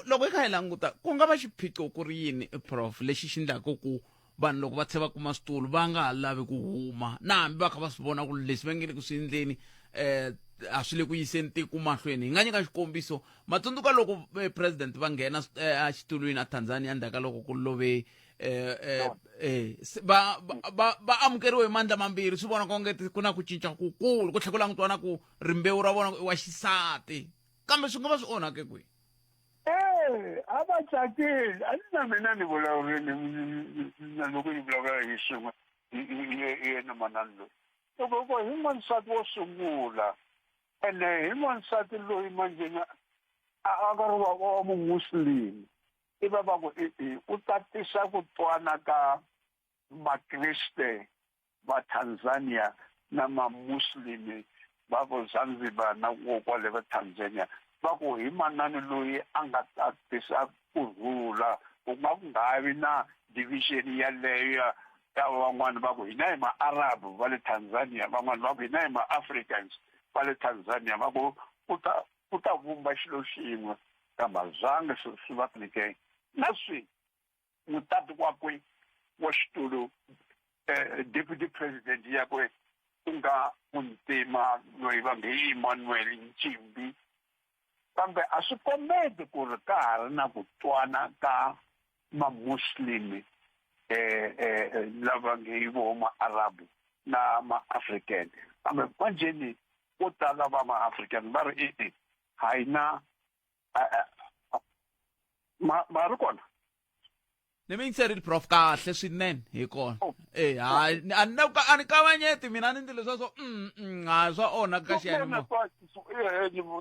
loko hi kha hi languta ku nga va xiphiqo ku ri yini prof lexi xi endlaka ku vanhu loko va tlhe va kuma switulu va nga ha lavi ku huma na hambi va kha va swi vona ku leswi va nge le ku swi endleni a swi le ku yiseni tiko mahlweni hi nga nyika xikombiso matsundzuka loko president va nghena exitulwini a Tanzania endzhaku ka loko ku love va amukeriwe hi mandla mambirhi swi vona konge ku na ku cinca kukulu ku tlhela ku langutiwa na ku rimbewu ra vona wa xisati kambe swi nga va swi onhake kwihi a va tsakile a ni na mina ni vulavurile loko ni vulavula hi swin'we yena manani loyi loko hi n'wansati wo sungula ene hi n'wansati loyi manjena a nga ri wa mumuslim iva va ku u ta tisa ku twana ka makriste va Tanzania na mamuslimi va ku Zanzibar na kwale va Tanzania va ku hi manani loyi a nga ta tisa kurhula ku nga ku nga vi na division yaleyo ya van'wana va ku hina hi ma-Arab va le Tanzania van'wana va ku hina hi ma-Africans va le Tanzania va ku ku ta vumba xilo xin'we kambe zange swi va nyike na swi mutati wakwe wa xitulu deputy president yakwe ku nga muntima loyi va nge i Emmanuel Nchimbi kambe a swi kombeti ku ri ka ha ri na ku twana ka ma-Muslim lava nge i vo ma-Arab na ma-African kambe manjeni vo tala va ma-African va ri hayina ma ri kona ni mi yingiserile prof kahle swinene hi kona hayi a ni kavanyeti mina ni ndzi leswaso hayi swa onha ka xiyanimoya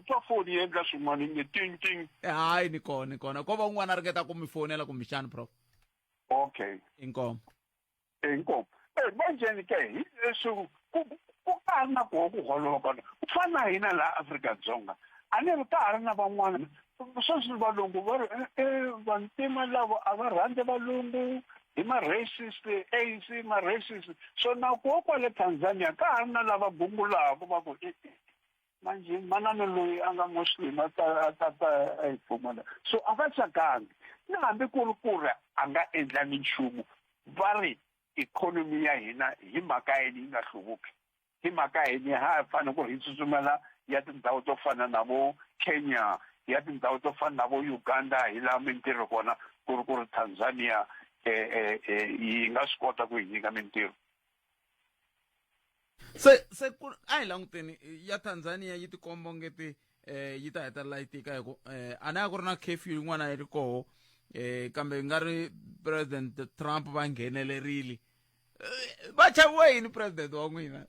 twa foni yi endla swin'wana nge ting hayi ni kona ko va un'wana a ringeta ku mi fonela kumbexani prof okay inkomo manjeni ke hi leswi ku ka ri na koho ku holova ku fana na hina laha Afrika-Dzonga a ni ri ka ha ri na van'wana sweswi valungu va ri vantima lavo a va rhandzi valungu hi ma-racist ANC ma-racist so na koho kwale Tanzania ka ha ri na lava gungulaka va ku manje manani loyi a nga Muslim a hi pfumala so a va tsakangi na hambi ku ri a nga endlangi nchumu va ri ikhonomi ya hina hi mhaka yini yi nga hluvuki hi mhaka yini ha fanele ku hi tsutsumela ya tindhawu to fana na vo Kenya ya tindhawu to fana na vo Uganda hi laha mintirho kona ku ri Tanzania yi nga swi kota ku hi nyika mintirho se a hi languteni ya Tanzania yi tikomba ngeti yi ta hetelela yi tika hi ku a na ya ku ri na curfew yin'wana yi ri koho kambe nga ri President Trump va nghenelerile va chaviwe yini president wa n'wina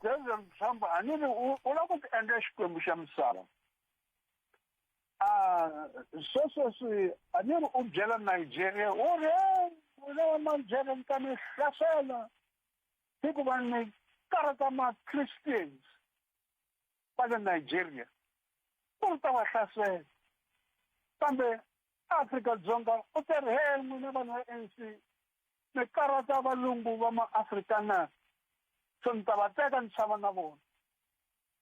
President Trump a ni u lava ku endla xikwembu xa misava sweswi a ni ri u byela Nigeria u ri u lava Nigeria mi ta mi hlasela hikuva ni karata ma-Christians va le Nigeria ku ri ta va hlasela kambe Afrika-Dzonga u ta ri n'wina vanhu va ANC ni karata valungu va ma-Afrikaner so ni ta va teka ni tshama na vona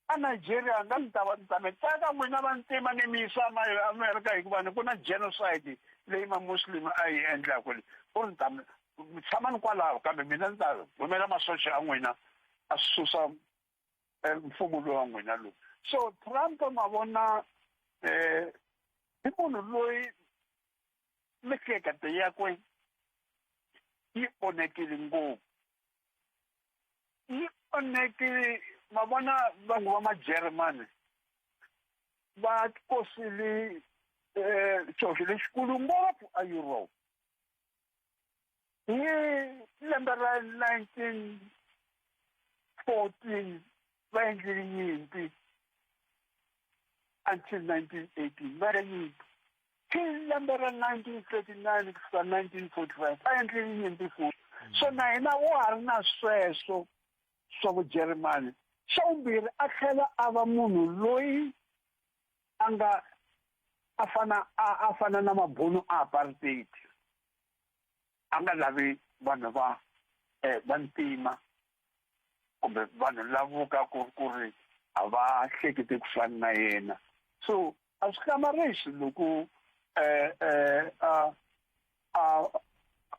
a Nigeria nga ni ta mi teka n'wina vantima ni mi yisa America hikuva ni ku na genocide leyi ma-Muslim a yi endlaku leyi ku ri ni ta mi tshama ni kwalaho kambe mina ni ta rhumela masocha ya n'wina a susa mfumo lowu wa n'wina lowu so Trump ma vona i munhu loyi miehleketo yakwe yi onhekile ngopfu yi onhekile ma vona vanhu va ma-German va kosile xoxo lexikulu ngopfu a Europe hi lembe ra 1914 va endlile nyimpi until 1918 va ri nyimpi till lembe ra 1939 ku fika 1945 va endlile nyimpi futhi so na hina wa ha ri na sweswo swa vujeremani xa vumbirhi a tlhela a va munhu loyi a nga a fana na mabunu a apartheid a nga lavi vanhu va vantima kumbe vanhu lavuka ku ri a va hlekete ku fana na yena so a swi hlamarisi loko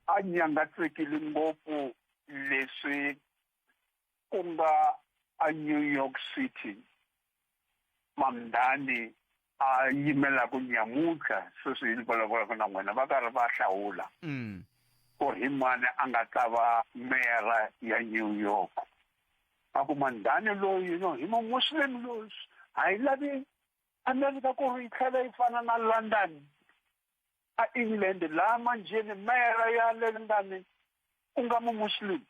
a nyangatsekile ngopfu leswi ku nga a New York City Mamdani a yimelaku nyamutlha sweswi hi vulavulaka na n'wina va karhi va hlawula ku hi mani a nga ta va mera ya New York a ku Mamdani loyi hi mu-Muslim loyi a yi lavi America ku ri yi tlhela yi fana na London a England laha manjeni mera ya London ku nga mu-Muslim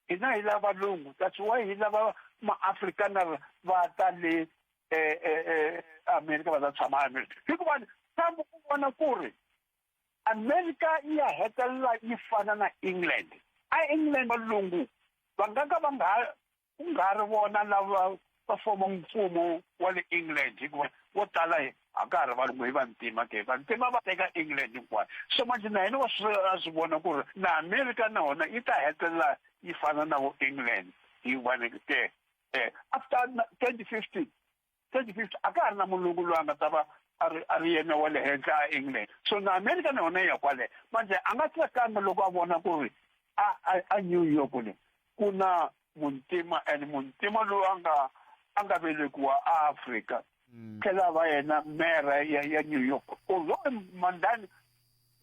hina hi lava valungu that's why hi lava ma-Afrikaner va ta le America va ta tshama America hikuva kambe ku vona ku ri America yi ya hetelela yi fana na England a England valungu va nga ka va nga ri vona lava va foma mfumo wa le England hikuva vo tala a ka ha ri valungu hi vantima ke vantima va teka England hinkwayo so manje na yena a swi vona ku ri na America na wona yi ta hetelela yi fana na vo England hi vone ke after 2050 a ka ha ri na mulungu loyi a nga ta va a ri yena wa le henhla a England so na America na yona ya kwale manje a nga tsakanga loko a vona ku ri a New York le ku na muntima and muntima loyi a nga velekiwa Africa tlhela va yena mera ya New York although mandani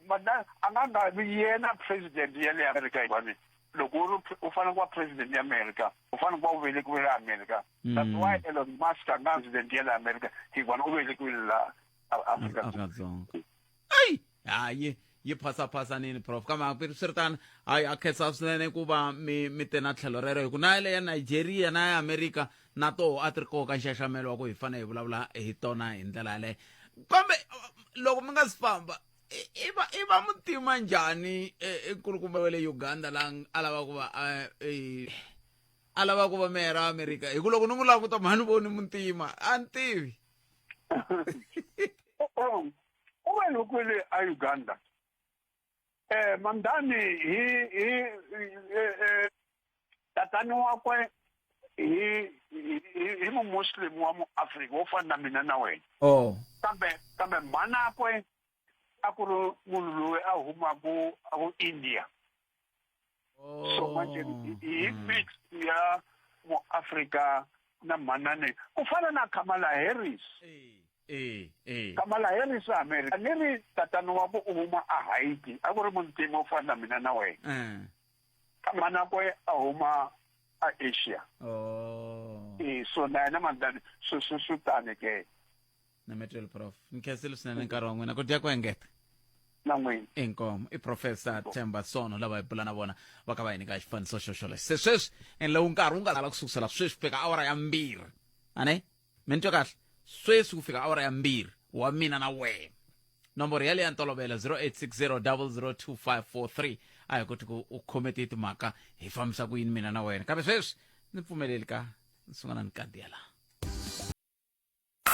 a nga vi yena president ya le America hivani loko u fanele ku va president ya America u fanele ku va u velekiwe la America that's why Elon Musk a nga president ya le America hikuva u velekiwe la Afrika-Dzonga hayi yi phasaphasanini prof kambe swi ri tani hayi a khensa swinene ku va mi tena tlhelo rero hi ku na le ya Nigeria na ya America na toho a ti ri koka nxaxamelo wa ku hi fanele hi vulavula hi tona hi ndlela yaleyo kambe loko mi nga si famba i va mutima njhani enkulukumba wa le Uganda laha a lava ku va meya ra America hi ku loko ni n'wi languta mhani voni muntima a ni tivi u velekile a Uganda mandani tatani wakwe hi muslim wa muAfrika wo fana na mina na wena kambe mana akwe a ku ri munhu loyi a humaku a India so manje hi mix ya muAfrika na manane ku fana na Kamala Harris Kamala Harris America ni ri tatani wa ku huma a Haiti a ku ri muntima wo fana na mina na wena mana kwe a huma a Asia so na yena mandani so tani ke na metal prof nkeselo sinene nkarhi wa n'wina ku dya ku engeta na n'wina inkomo i professor Themba Sono lava hi bula na vona va ka va hi nyika xifaniso xoxolexo se sweswi lowu nkarhi wu nga lava ku sukusela sweswi fika awara ya 2 ane mi twa kahle sweswi ku fika awara ya 2 wa mina na wena nomboro ya le ya ntolovelo 0860002543 a hi koti ku u khomete timhaka hi fambisa ku yini mina na wena kambe sweswi ni pfumeleli ka ni sungula ni kandiya laha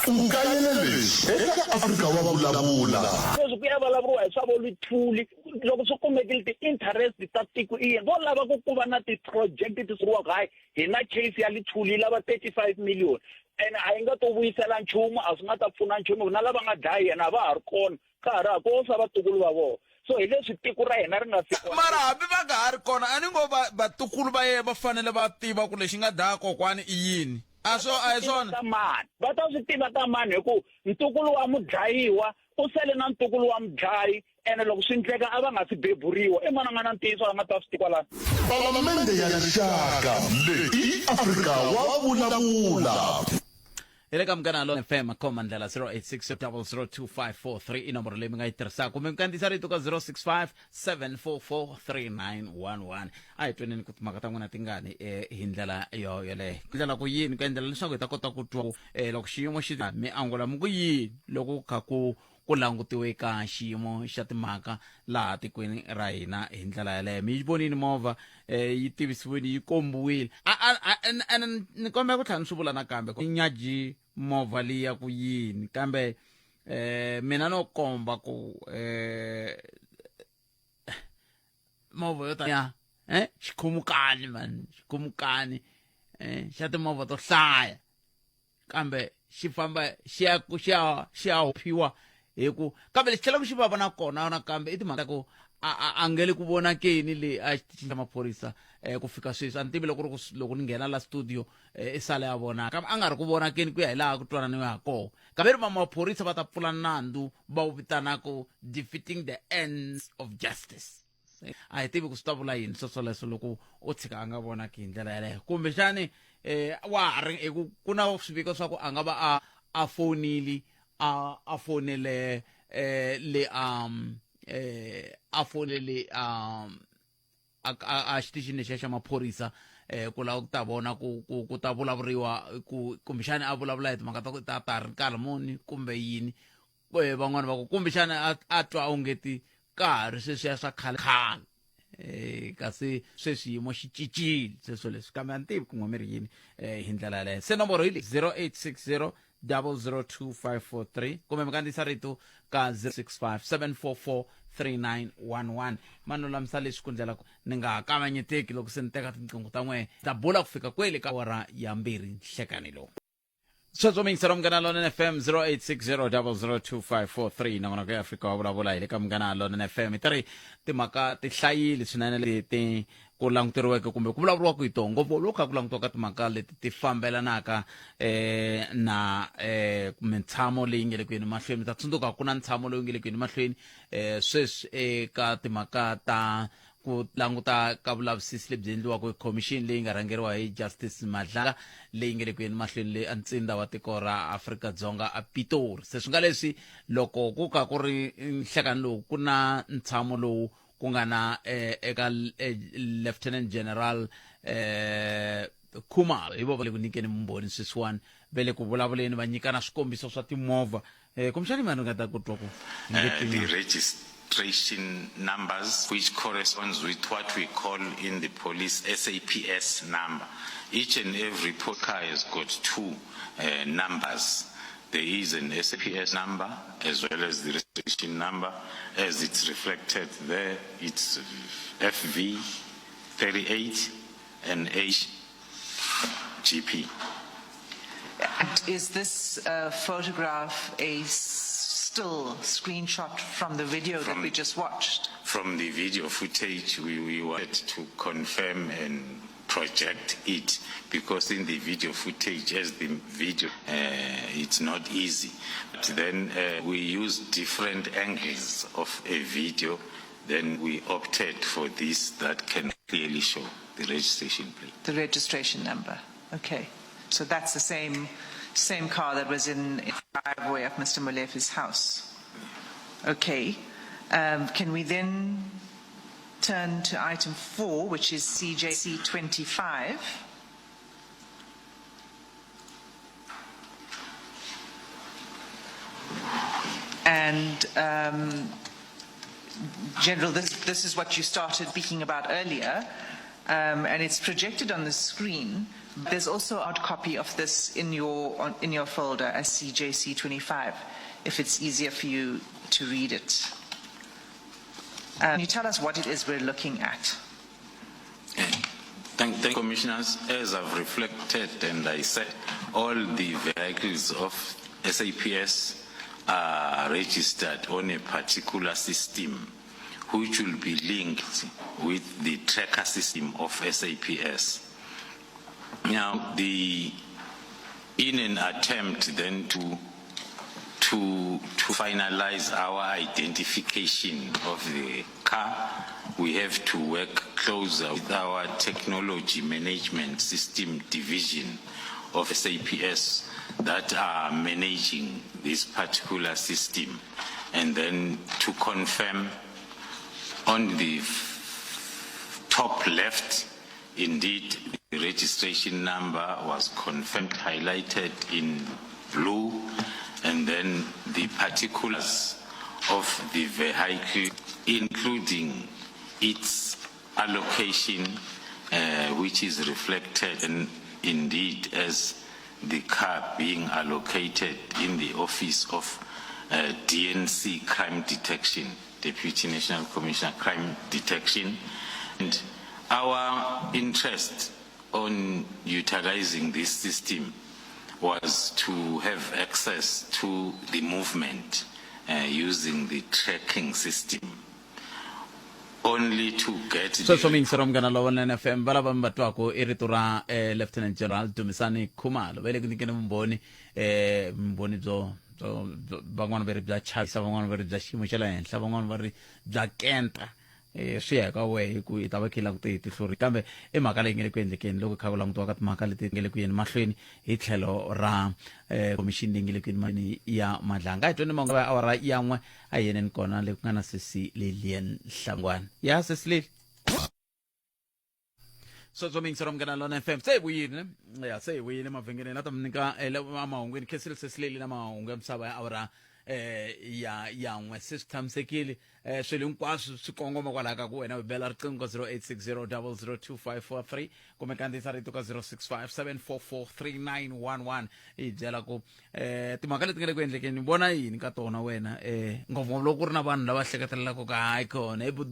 ukayelelesi eka Afrika wa vulavula leswi ku ya vulavuriwa hi swa voluthuli loko swi kumekile ti-interest ta tiko i yini vo lava ku va na ti-project ti suriwaka hayi hi na case ya Lithuli yi lava 35 million and a yi nga to vuyisela nchumu a swi nga ta pfuna nchumu na lava nga dlayi yena va ha ri kona ka ha ri ha ko swa vatukulu va vona so hi leswi tiko ra hina ri nga mara hambi va nga ha ri kona a ni ngo vatukulu va yena va fanele va tiva ku lexi nga dlaya kokwani i yini a hi swona va ta swi tiva ta mani hi ku ntukulu wa mudlayiwa u sele na ntukulu wa mudlayi ene loko swi endleka a va nga si beburiwa i mani a nga na ntiyiso a nga ta swi tiva lana Palamende ya rixaka leyi Afrika wa vulavula ile ka mgana lo FM koma ndlela 0860002543 inomboro leyi mi nga yi tirhisaka kumbe mi kandziyisa rito ka 0657443911 a hi tweneni ku timhaka ta n'wina ti ngani hi ndlela yoleyo ndlela ku yini ku endlela leswaku hi ta kota ku twa loko xiyimo xi mi angula mi ku yini loko kha ku langutiwe ka xiyimo xa timhaka laha tikweni ra hina hi ndlela yaleyo mi yi vonini movha yi tivisiwile yi kombiwile ni kombela ku tlhela ni swi vula nakambe nyaji movha liya ku yini kambe mina no komba ku movha yo taniya xikhumukani man xikhumukani xa timovha to hlaya kambe xi famba xi ya huphiwa hi ku kambe lexi tlhela ku xi vava na kona nakambe i timhaka ku a nge le ku vonakeni leyi a xitichi xa maphorisa ku fika sweswi a ni tivi loko ni nghena la studio i sale ya vonaka kambe a nga ri ku vonakeni ku ya hi laha ku twananiwe ha kona kambe ri maphorisa va ta pfula nandzu va wu vitanaka defeating the ends of justice a hi tivi ku swi ta vula yini sweswoleswo loko u tshika a nga vonaki hi ndlela yaleyo kumbexani wa ha ri ku na swiviko swa ku a nga va a fonile a fonele le a fonele a xitichini lexiya xa maphorisa ku lava ku ta vona ku ta vulavuriwa kumbexani a vulavula hi timhaka ta ku ta ri nkarhi muni kumbe yini van'wani va ku kumbexani a twa ongeti ka ha ri sweswiya swa khale kasi sweswiyimo xi cincile sweswo leswi kambe a ni tivi ku n'wameri yini hi ndlela yaleyo se nomboro hi leyi 0860 002543 kumbe mi kandziyisa rito ka 065 744 3911 mani lulamisa leswi ku ndlela ku ni nga kavanyeteki loko se ni teka tinqingho ta n'wehe ta bula ku fika kwele ka awara ya mbirhi nhlekani lowu sweswo mingisero Munghana Lonene FM 0860 002543 nangona ka Afrika wa vulavula hi le ka Munghana Lonene FM tiri timhaka ti hlayile swinene leti ku languteriweke kumbe ku vulavuriwaka hi tona ngopfu loko kha ku langutiwaka timhaka leti ti fambelanaka na mitshamo leyi nga le ku yeni mahlweni mi ta tsundzuka ku na ntshamo lowu nga le ku yeni mahlweni sweswi eka timhaka ta ku languta ka vulavisisi lebyi endliwaka hi commission leyi nga rhangeriwa hi Justice Madlanga leyi nga le ku yeni mahlweni leyi a ntsinda wa tiko ra Afrika-Dzonga a Pitori se swi nga leswi loko ku ka ku ri nhlekani lowu ku na ntshamo lowu ku nga na eka Lieutenant General Khumalo hi vona le ku nyikeni mumbhoni sweswiwani ve le ku vulavuleni va nyikana swikombiso swa timovha kumbexani mani nga ta ku twa ku registration numbers which corresponds with what we call in the police SAPS number. Each and every report car has got two numbers. There is an SAPS number as well as the registration number as it's reflected there. It's FV 38 and HGP. Is this photograph a still screenshot from the video that we just watched? From the video footage, we wanted to confirm and project it because in the video footage, as the video, it's not easy. But then we used different angles of a video. Then we opted for this that can clearly show the registration plate. The registration number. Okay. So that's the same car that was in the driveway of Mr. Molefi's house. Okay. Can we then turn to item 4, which is CJC 25? And General, this is what you started speaking about earlier, and it's projected on the screen. There's also a hard copy of this in your folder as CJC 25, if it's easier for you to read it. Can you tell us what it is we're looking at? Thank you, Commissioners. As I've reflected and I said, all the vehicles of SAPS are registered on a particular system which will be linked with the tracker system of SAPS. Now, in an attempt then to finalize our identification of the car, we have to work closer with our technology management system division of SAPS that are managing this particular system, and then to confirm on the top left, indeed the registration number was confirmed, highlighted in blue, and then the particulars of the vehicle, including its allocation, which is reflected indeed as the car being allocated in the office of DNC Crime Detection, Deputy National Commissioner Crime Detection. And our interest on utilizing this system was to have access to the movement using the tracking system. Only to get so mingisero Munghana Lonene FM va lava mi va twako I rito ra Lieutenant General Dumisani Khumalo va le ku nyikeni vumbhoni byo van'wana va ri bya chavisa van'wana va ri bya xiyimo xa le henhla van'wana va ri bya kenta swi ya ka wehe ku I ta va khila ku ti tihlori kambe I mhaka leyi nga le ku endlekeni loko kha ku langutiwa ka timhaka leti nga le ku yeni mahlweni hi tlhelo ra commission leyi nga le ku yeni mahlweni ya Madlanga hi tweni manguva ya awara yan'we a hi yeneni kona le ku nga na Sesi Lilian Hlangwane ya Sesi Lili so mingisero Munghana Lonene FM se vuyile ya se vuyile mavhengeleni a ta mi nyika mahungu ni khensile Sesi Lili na mahungu ya misava ya awara ya n'we se swi tshamisekile swilo hinkwaswo swi kongoma kwalaha ka ku wena u bela riqingho 0860 kumbe kandziyisa rito ka 0657443911 hi byela ku timhaka leti nga le ku endlekeni ni vona yini ka tona wena ngopfungopfu loko ku ri na vanhu lava hleketelelaka ka hayi khona Bud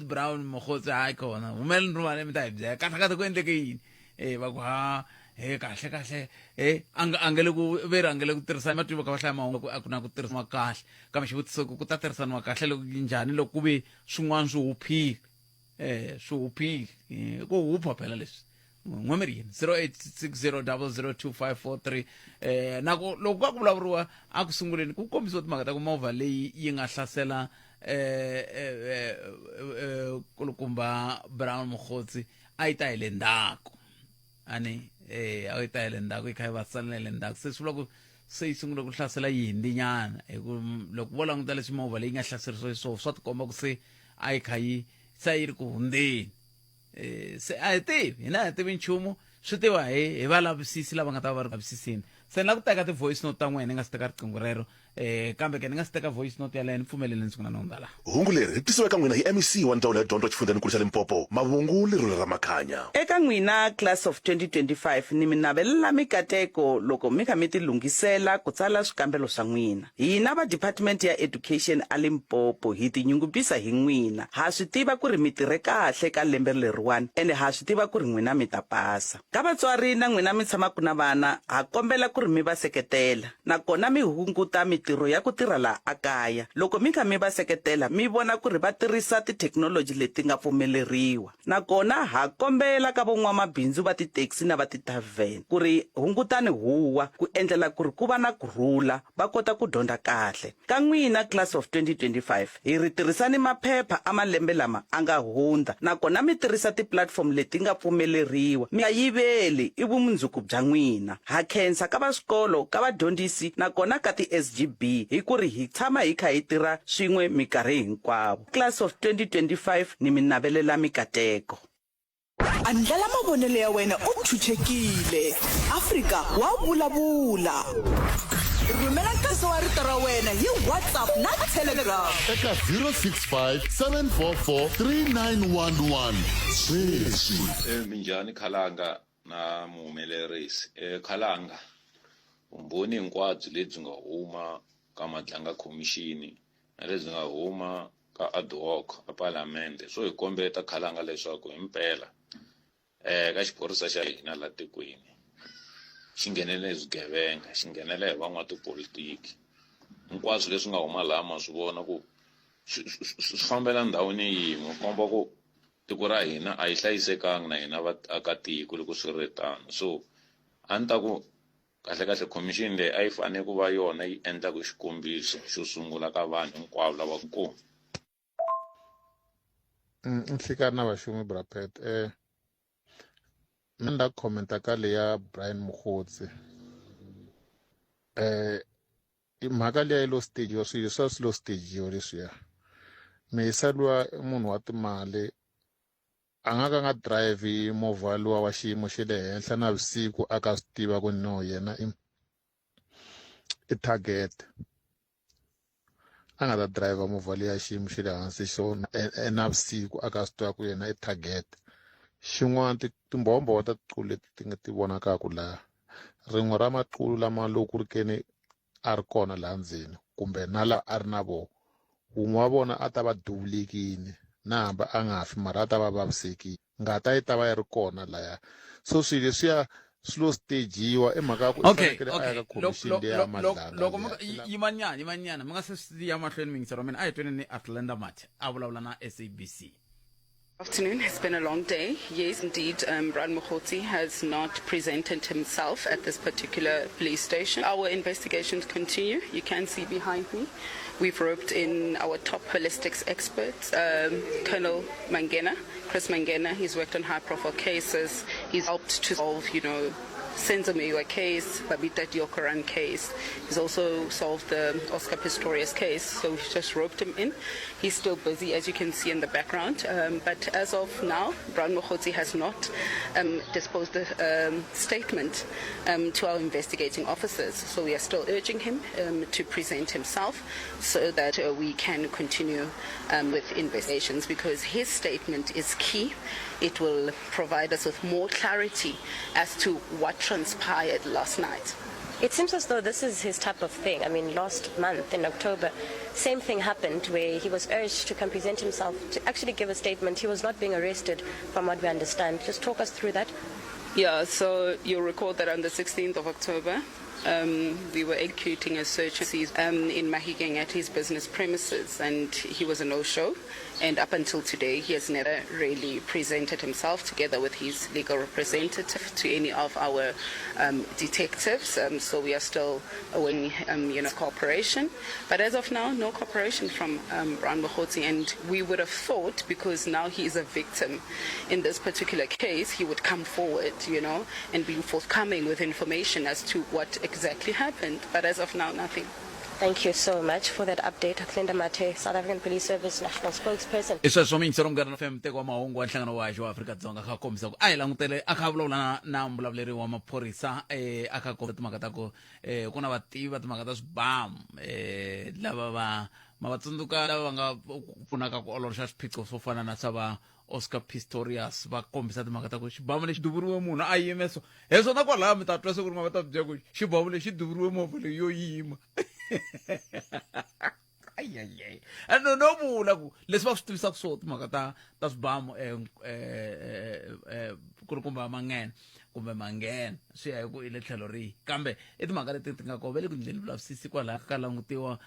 Brown Mokgotsi hayi khona humeleni rumane mi ta hi byela kahle ku endleke yini va ku kahle angele ku tirhisa mativo ka vahlaya mahungu a ku na ku tirhisiwa kahle kambe xivutiso ku ta tirhisaniwa kahle loko njhani loko ku ve swin'wana swi huphile ku hupha phela leswi n'wemeri yini 0860002543 nako loko ka ku vulavuriwa a ku sunguleni ku kombisiwa timhaka ta ku movha leyi yi nga hlasela kulukumba Brown Mokgotsi a yi ta hi le ndzhaku ani a yi ta hi le ndzhaku yi kha yi va salela le ndzhaku se swi vula ku se yi sungula ku hlasela yindi nyana loko vo languta leswi movha leyi nga hlaserisiwa swona swa tikomba ku se a yi kha yi ri ku hundzeni se a hi tivi hina a hi tivi nchumu swi tiva hi valavisisi lava nga ta va ri lavisisini se ni la ku teka ti-voice note ta n'wina ni nga si teka riqingho rero kambe ke ni nga si teka voice note yaleyo ni pfumelele ni sungula no hundza laha hungu leri ri tisiweka n'wina hi MEC wa ndzawulo ya dyondzo exifundzanikulu xa Limpopo Mavungu Lirilo ra Makhanya. Eka n'wina class of 2025 ni mi navelela mikateko loko mi kha mi ti lungisela ku tsala swikambelo swa n'wina. Hina va department ya education a Limpopo hi tinyungukisa hi n'wina. Ha swi tiva ku ri mi tirhe kahle ka lembe leriwani ende ha swi tiva ku ri n'wina mi ta pasa. Ka vatswari na n'wina mi tshamaku na vana ha kombela ku ri mi va seketela nakona mi hunguta mitirho ya ku tirha laha akaya. Loko mi kha mi va seketela mi vona ku ri va tirhisa tithekinoloji leti nga pfumeleriwa nakona ha kombela ka van'wamabindzu va titaxi na va titavern ku ri hungutani huwa ku endlela ku ri ku va na kurhula va kota ku dyondza kahle. Ka n'wina class of 2025 hi ri tirhisani maphepha a malembe lama a nga hundza nakona mi tirhisa tiplatform leti nga pfumeleriwa. Mi nga yiveli i vumundzuku bya n'wina. Ha khensa ka va swikolo ka vadyondzisi nakona ka ti-SGB hi ku ri hi tshama hi kha hi tirha swin'we mikarhi hinkwavo. Class of 2025 ni mi navelela mikateko. Andlela mavonelo ya wena u chuchekile. Afrika wa vulavula. Rhumela nkaso wa rito ra wena hi WhatsApp na Telegram eka 065 sweswi. Minjhani Khalanga na muhumelerisi. Khalanga vumbhoni hinkwabyo lebyi nga huma ka Matlanga Commission na lebyi nga huma ka ad hoc a Parliament so hi kombeta Khalanga leswaku himpela ka xiphorisa xa hina la tikweni xi nghenele swigevenga xi nghenele hi van'watipolitiki hinkwaswo leswi nga huma laha ma swi vona ku swi fambela ndhawini yin'we komba ku tiko ra hina a yi hlayisekanga na hina vaakatiko loko swi ri tano so a ni ta ku kahle commission leyi a yi fanele ku va yona yi endlaku xikombiso xo sungula ka vanhu hinkwavo lavakulu. Nhlekani na vaxumi Brapet mi nda commenta ka leya Brian Mokgotsi mhaka leya lo stage wa swilo swa slow stage yo leswiya mi yisalwa munhu wa timali a nga drive movha luwa wa xiyimo xe le henhla na vusiku a ka swi tiva ku no yena i target a nga ta drive movha leya xiyimo xe le hansi xo na vusiku a ka swi tiva ku yena i target. Xin'wana timbhombo ta tiqulu leti ti nga ti vonakaku laha rin'we ra maqulu lama loko ri kene a ri kona laha ndzeni kumbe na la a ri na vona wun'we wa vona a ta va duvulekini na hamba a nga fi mara a ta va vavisekile ngati yi ta va yi ri kona laya so swilo leswiya slow stage yiwa i mhaka ku fanekele a ya ka commission leya Matlanga. Loko yimanyana mi nga se ya mahlweni mingisero mina a hi tweni ni Atlanta Mathe a vulavula na SABC. Afternoon. It's been a long day. Yes, indeed, Brian Mokgotsi has not presented himself at this particular police station. Our investigations continue. You can see behind me. We've roped in our top ballistics experts, Colonel Mangena, Chris Mangena. He's worked on high-profile cases. He's helped to solve, Senzo Meyiwa case, Babita Diokoran case. He's also solved the Oscar Pistorius case, so we just roped him in. He's still busy, as you can see in the background. But as of now, Brown Mokhotsi has not disposed the statement to our investigating officers. So we are still urging him to present himself so that we can continue with investigations, because his statement is key. It will provide us with more clarity as to what transpired last night. It seems as though this is his type of thing. I mean, last month in October, same thing happened where he was urged to come present himself, to actually give a statement. He was not being arrested, from what we understand. Just talk us through that. Yeah, so you'll recall that on the 16th of October, we were executing a search in Mahikeng at his business premises, and he was a no-show. And up until today, he has never really presented himself together with his legal representative to any of our detectives. So we are still awaiting, cooperation. But as of now, no cooperation from Brown Mokhotsi. And we would have thought, because now he is a victim in this particular case, he would come forward, and be forthcoming with information as to what exactly happened. But as of now, nothing. Thank you so much for that update. Clinda Mate, South African Police Service National Spokesperson. Isweswo mingisero mngana FM teko mahungu wa nhlangano washo wa Afrika-Dzonga kha kombisa ku a hi langutele a kha vulavula na mbulavuleri wa maphorisa a kha kombisa timhaka ta ku ku na vativi va timhaka ta swibamu lava va ma va tsundzuka lava va nga pfunaka ku ololoxa swiphiqo swo fana na swa va Oscar Pistorius va kombisa timhaka ta ku xibamu lexi duvuriwe munhu a yime so hi swona kwalaho mi ta twa se ku ri ma va ta byela ku xibamu lexi duvuriwe movha leyi yo yima no vula ku leswi va swi tivisaka swo timhaka ta swibamu ku ri kumbe mangena swi ya hi ku i le tlhelo rihi kambe i timhaka leti ti nga kona ve le ku ndleni vulavisisi kwalaha ka langutiwa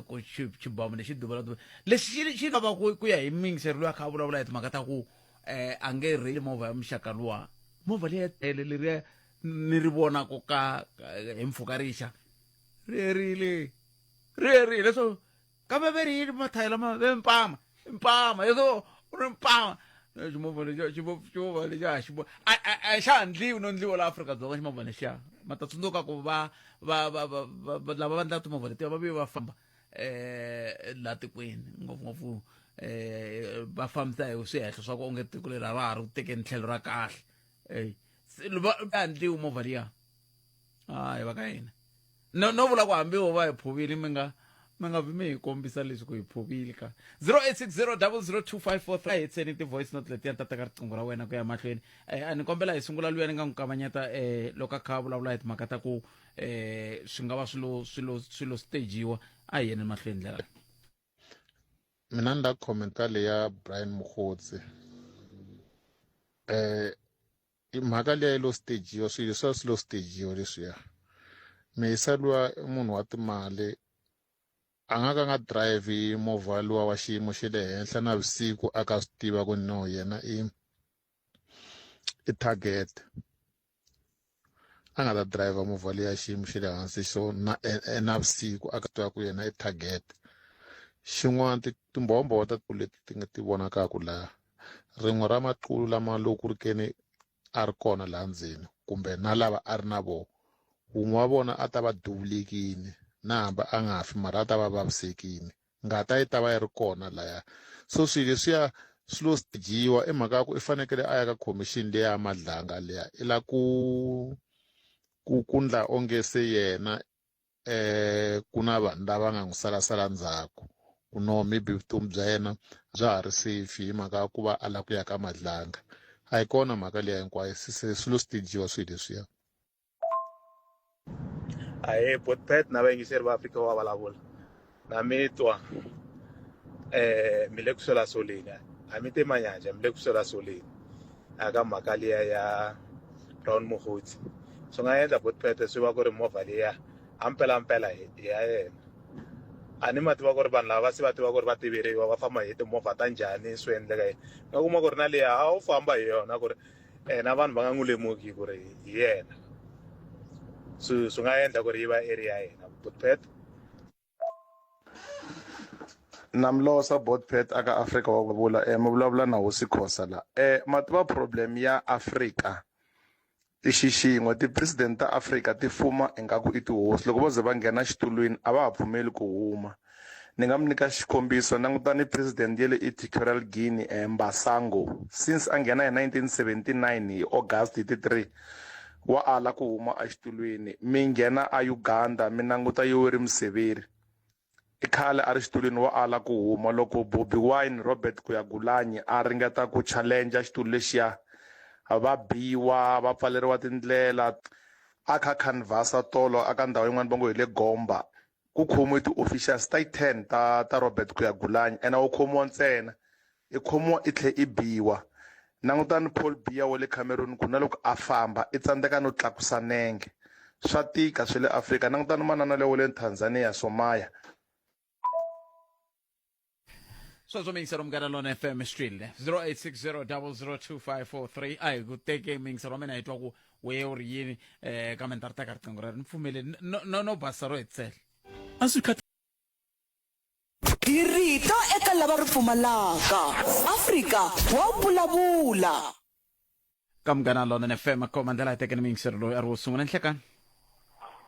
ku xibamu lexi duvula lexi xi lava ku ya hi mingiseri loyi a kha a vulavula hi timhaka ta ku a nge rheyili movha ya muxaka luwa movha leyi ya tele leriya ni ri vonako ka hi mpfhuka rixa rerile leswo kambe ve ri yini mathayela ve mpama yeso ri mpama ximovha lexi a xa handliwi no ndliwa laha Afrika-Dzonga ximovha lexiya ma ta tsundzuka ku lava va ndla timovha letiya va ve va famba laha tikweni ngopfungopfu va fambisa hi swihehlo swa ku onge tiko leri va ha ri ku tekeni tlhelo ra kahle va handliwi movha liya hayi va ka hina no vula ku hambi wo va hi phovile mi nga vi mi hi kombisa leswi ku hi phovile ka 0860002543 hi tsheni ti-voice note letiya ta teka riqingho ra wena ku ya mahlweni a ni kombela hi sungula luya ni nga n'wi kavanyeta loko a kha a vulavula hi timhaka ta ku swi nga va swilo stagiwa a hi yeni mahlweni ndlela mina ni la commenta leya Brian Mokhotsi mhaka leya lo stagiwa swilo swa swilo stagiwa leswiya meyisaliwa munhu wa timali a nga ka nga drive movha luwa wa xiyimo xe le henhla na vusiku a ka swi tiva ku no yena i target a nga ta drive movha leyi ya xiyimo xe le hansi so na vusiku a ka tiva ku yena i target xin'wana timbhombo ta leti ti nga ti vonakaku laha rin'we ra maqulu lama loko ku ri keni a ri kona laha ndzeni kumbe na lava a ri na vona wun'we wa vona a ta va duvulekini na hamba a nga fi mara a ta va vavisekini ngata yi ta va yi ri kona laya so swilo leswiya swi lo stagiwa i mhaka ya ku i fanekele a ya ka commission leya ya madlanga leya i la ku ndla onge se yena ku na vanhu lava nga n'wi salasala ndzhaku ku no maybe vutomi bya yena bya ha ri safe hi mhaka ya ku va a la ku ya ka madlanga a yi kona mhaka leya hinkwayo swi lo stagiwa swilo leswiya aye Botpet na vaingiseri va Afrika wa vulavula na mitwa mi le ku sola soleni a mi te manyanja mi le ku sola soleni aka mhaka liya ya Brown Mokhotsi swi nga endla Botpet swi va ku ri movha liya ampela hi ya yena a ni ma tiva ku ri vanhu lava se va tiva ku ri va tiveriwa va famba hi timovha ta njhani swi endleka yini nga kuma ku ri na liya a wu famba hi yona ku ri na vanhu va nga n'wi lemuki ku ri hi yena swi nga endla ku ri yi va area ya yena Botpet namlosa Botpet aka Afrika wa vula mi vulavula na Hosi Khosa la mativa problem ya Afrika xixin'we ti-president ta Africa ti fuma ingaku i tihosi loko vo ze va nghena xitulwini a va ha pfumeli ku huma ni nga mi nyika xikombiso langutani president ye le Equatorial Guinea Mbasango since a nghena hi 1979 hi August 3 wa ala ku huma a xitulwini mi nghena a Uganda mi languta Yoweri Museveni i khale a ri xitulwini wa ala ku huma loko Bobi Wine Robert Kyagulanyi a ringeta ku challenge xitulu lexiya va biwa va pfaleriwa tindlela a kha canvasa tolo aka ndhawu yin'wana va ngo hi le Gomba ku khomiwe ti-officials ta 10 ta Robert Kyagulanyi ene u khomiwa ntsena i khomiwa i tlhe i biwa langutani Paul Biya wa le Cameroon ku na loko a famba i tsandzeka no tlakusa nenge swa tika swe le Afrika langutani manana lewo le Tanzania Somaya sweswo mingisero mukana lona FM Street 0860002543 ayi ku teke mingisero mina hitwa ku we u ri yini kambe nta ri teka riqingho rero ni pfumele no basa ro etsela hi rito eka lava ri pfumalaka Afrika wa vulavula ka mukana lona FM akoma ndlela hi tekeni mingisero loyi a ri wo sungula nhlekani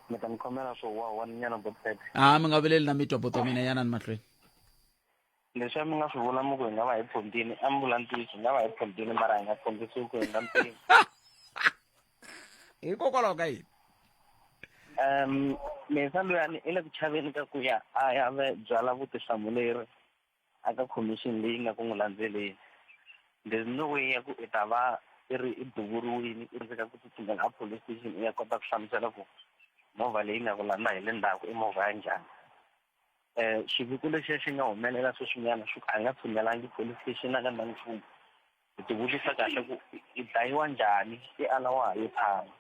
mi ta mi khomela swo wa nyana botset mi nga vileli na mitwa boto mina yana ni mahlweni leswi mi nga swi vula mu ku hi nga va hi phontini ambulantisi hi nga va hi phontini mara hi nga phontisi ku hi nga mpimo hikokwalaho ka yini mesa loyani i le ku chaveni ka ku ya a ya byala vutihlamuleri aka commission leyi nga ku n'wi landzeleni there's no way ya ku i ta va i ri i duvuriwini i rindzeka ku tsutsumela a police station i ya kota ku hlamusela ku movha leyi nga ku landa hi le ndzhaku i movha ya njhani xiviko lexiya xi nga humelela sweswinyana xi a nga tshumelangi police station a nga na nchumu hi ti vutisa kahle ku i dlayiwa njhani i alawa hi tshama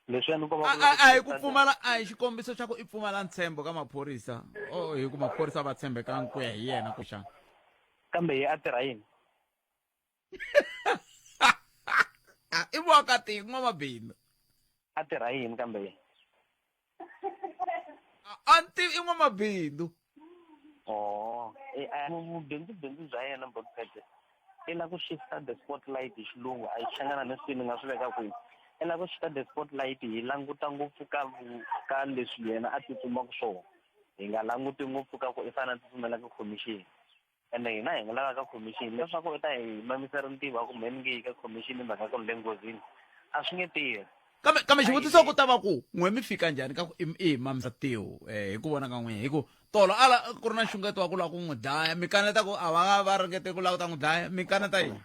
leswi ni ko va hi ku pfumala a hi xikombiso xa ku i pfumala ntshembo ka maphorisa hi ku maphorisa va tshembekanga ku ya hi yena ku xana kambe hi a tirha yini i vuakatiko n'wamabindzu a tirha yini kambe anti i n'wamabindzu vubindzu bya yena botpete i la ku shifta the spotlight hi xilungu a yi hlangana na swilo nga swi veka kwihi i la ku shifta the spotlight hi languta ngopfu ka leswi yena a tsutsumaka swona hi nga languti ngopfu ka ku i fanele tsutsumela ka commission ende hina hi nga lava ka commission leswaku i ta hi mamisa rintivo a ku mhe ni nge yi ka commission mhaka ku ni le nghozini a swi nge tirhi kambe xivutiso ku ta va ku n'we mi fika njhani ka ku i mamisa tiho hi ku vona ka n'wina hi ku tolo ala ku ri na nxungeto wa ku lava ku n'wi dlaya mi kaneta ku a va va ringete ku lava ku ta n'wi dlaya mi kaneta yini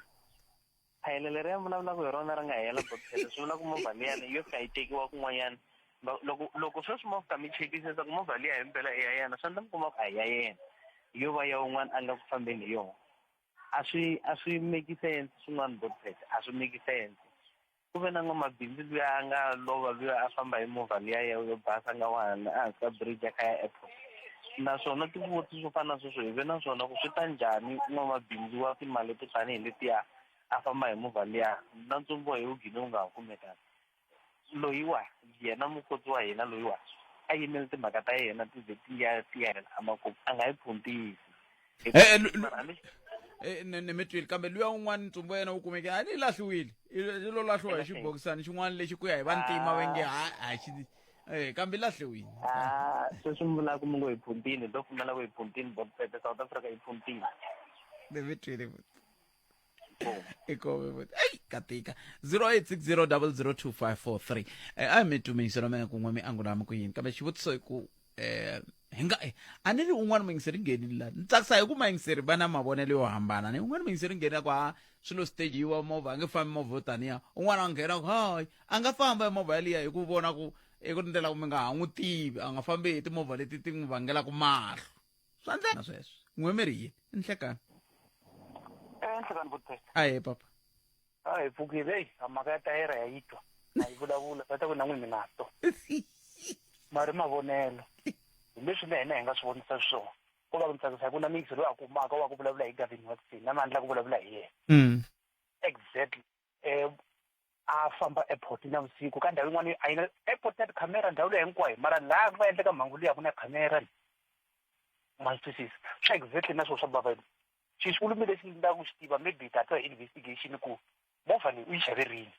phayele leri ya vulavulaka hi rona ri nga hela botele swi vula ku movha liyani yo fika yi tekiwa kun'wanyana loko sweswi mo fika mi chekisisa ku movha liya hi mpela i ya yena swi endla mi kuma ku a hi ya yena yo va ya un'wana a nga ku fambeni hi yona a swi make sense swin'wana botele a swi make sense ku ve na n'wamabindzu luya a nga lova luya a famba hi movha liya yo basa nga wahana ehansi ka bridge ya kaya airport naswona tivutisi swo fana na sweswo hi ve na swona ku swi ta njhani n'wamabindzu wa timali to tanihi letiya a famba hi movha liya na ntsumbo hi ugine wu nga ha kumekanga loyiwa yena mukoti wa hina loyiwa a yimele timhaka ta yena ti ze ti ya hela amakumu a nga yi phuntisi ni mi twile kambe luya un'wana ntsumbo yena wu kumeke a ni lahliwile lo lahliwa hi xibokisana xin'wana lexi ku ya hi vantima va nge kambe lahliwile sweswi mi vulaka mi ngo hi phuntini do pfumela ku hi phuntini botpete South Africa hi phuntini ni mi twile ikove katika 0860002543 a mi tumisela mina ku n'we mi angulama ku yini kambe xivutiso i ku a ni ri un'wana mingiseri nghenile laha ni tsakisa hi ku mayingiseri va na mavonelo yo hambana ni un'wana mingiseri nghenaka ha swilo stagiwa movha a nge fambi movha yo taniya un'wana a nghena ku hayi a nga famba hi movha yaliya hi ku vona ku i ku ndlela ku mi nga ha n'wi tivi a nga fambi hi timovha leti ti n'wi vangelaka mahlo swa ndlela na sweswo n'we mi ri yini i nhlekani enhlekani botpete aye papa hi pfukile eyi a mhaka ya tayere ya yitwa a yi vulavula va ta ku na n'wi mi na to ma ri mavonelo hi leswi na hina hi nga swi vonisa swona ko va ku ni tsakisa hi ku na mixi loyi a kumaka wa ku vulavula hi Gavin Watson na mandla ku vulavula hi yena exactly a famba airport navusiku ka ndhawu yin'wana a yi na airport na tikhamera ndhawu leyi hinkwayo mara laha ku va endleka mhangu liya ku na khamera ni ma twisisa swa exactly na swona swa bava xi xikulume lexi ni lava ku xi tiva maybe hi ta twa investigation ku movha leyi u yi xaverile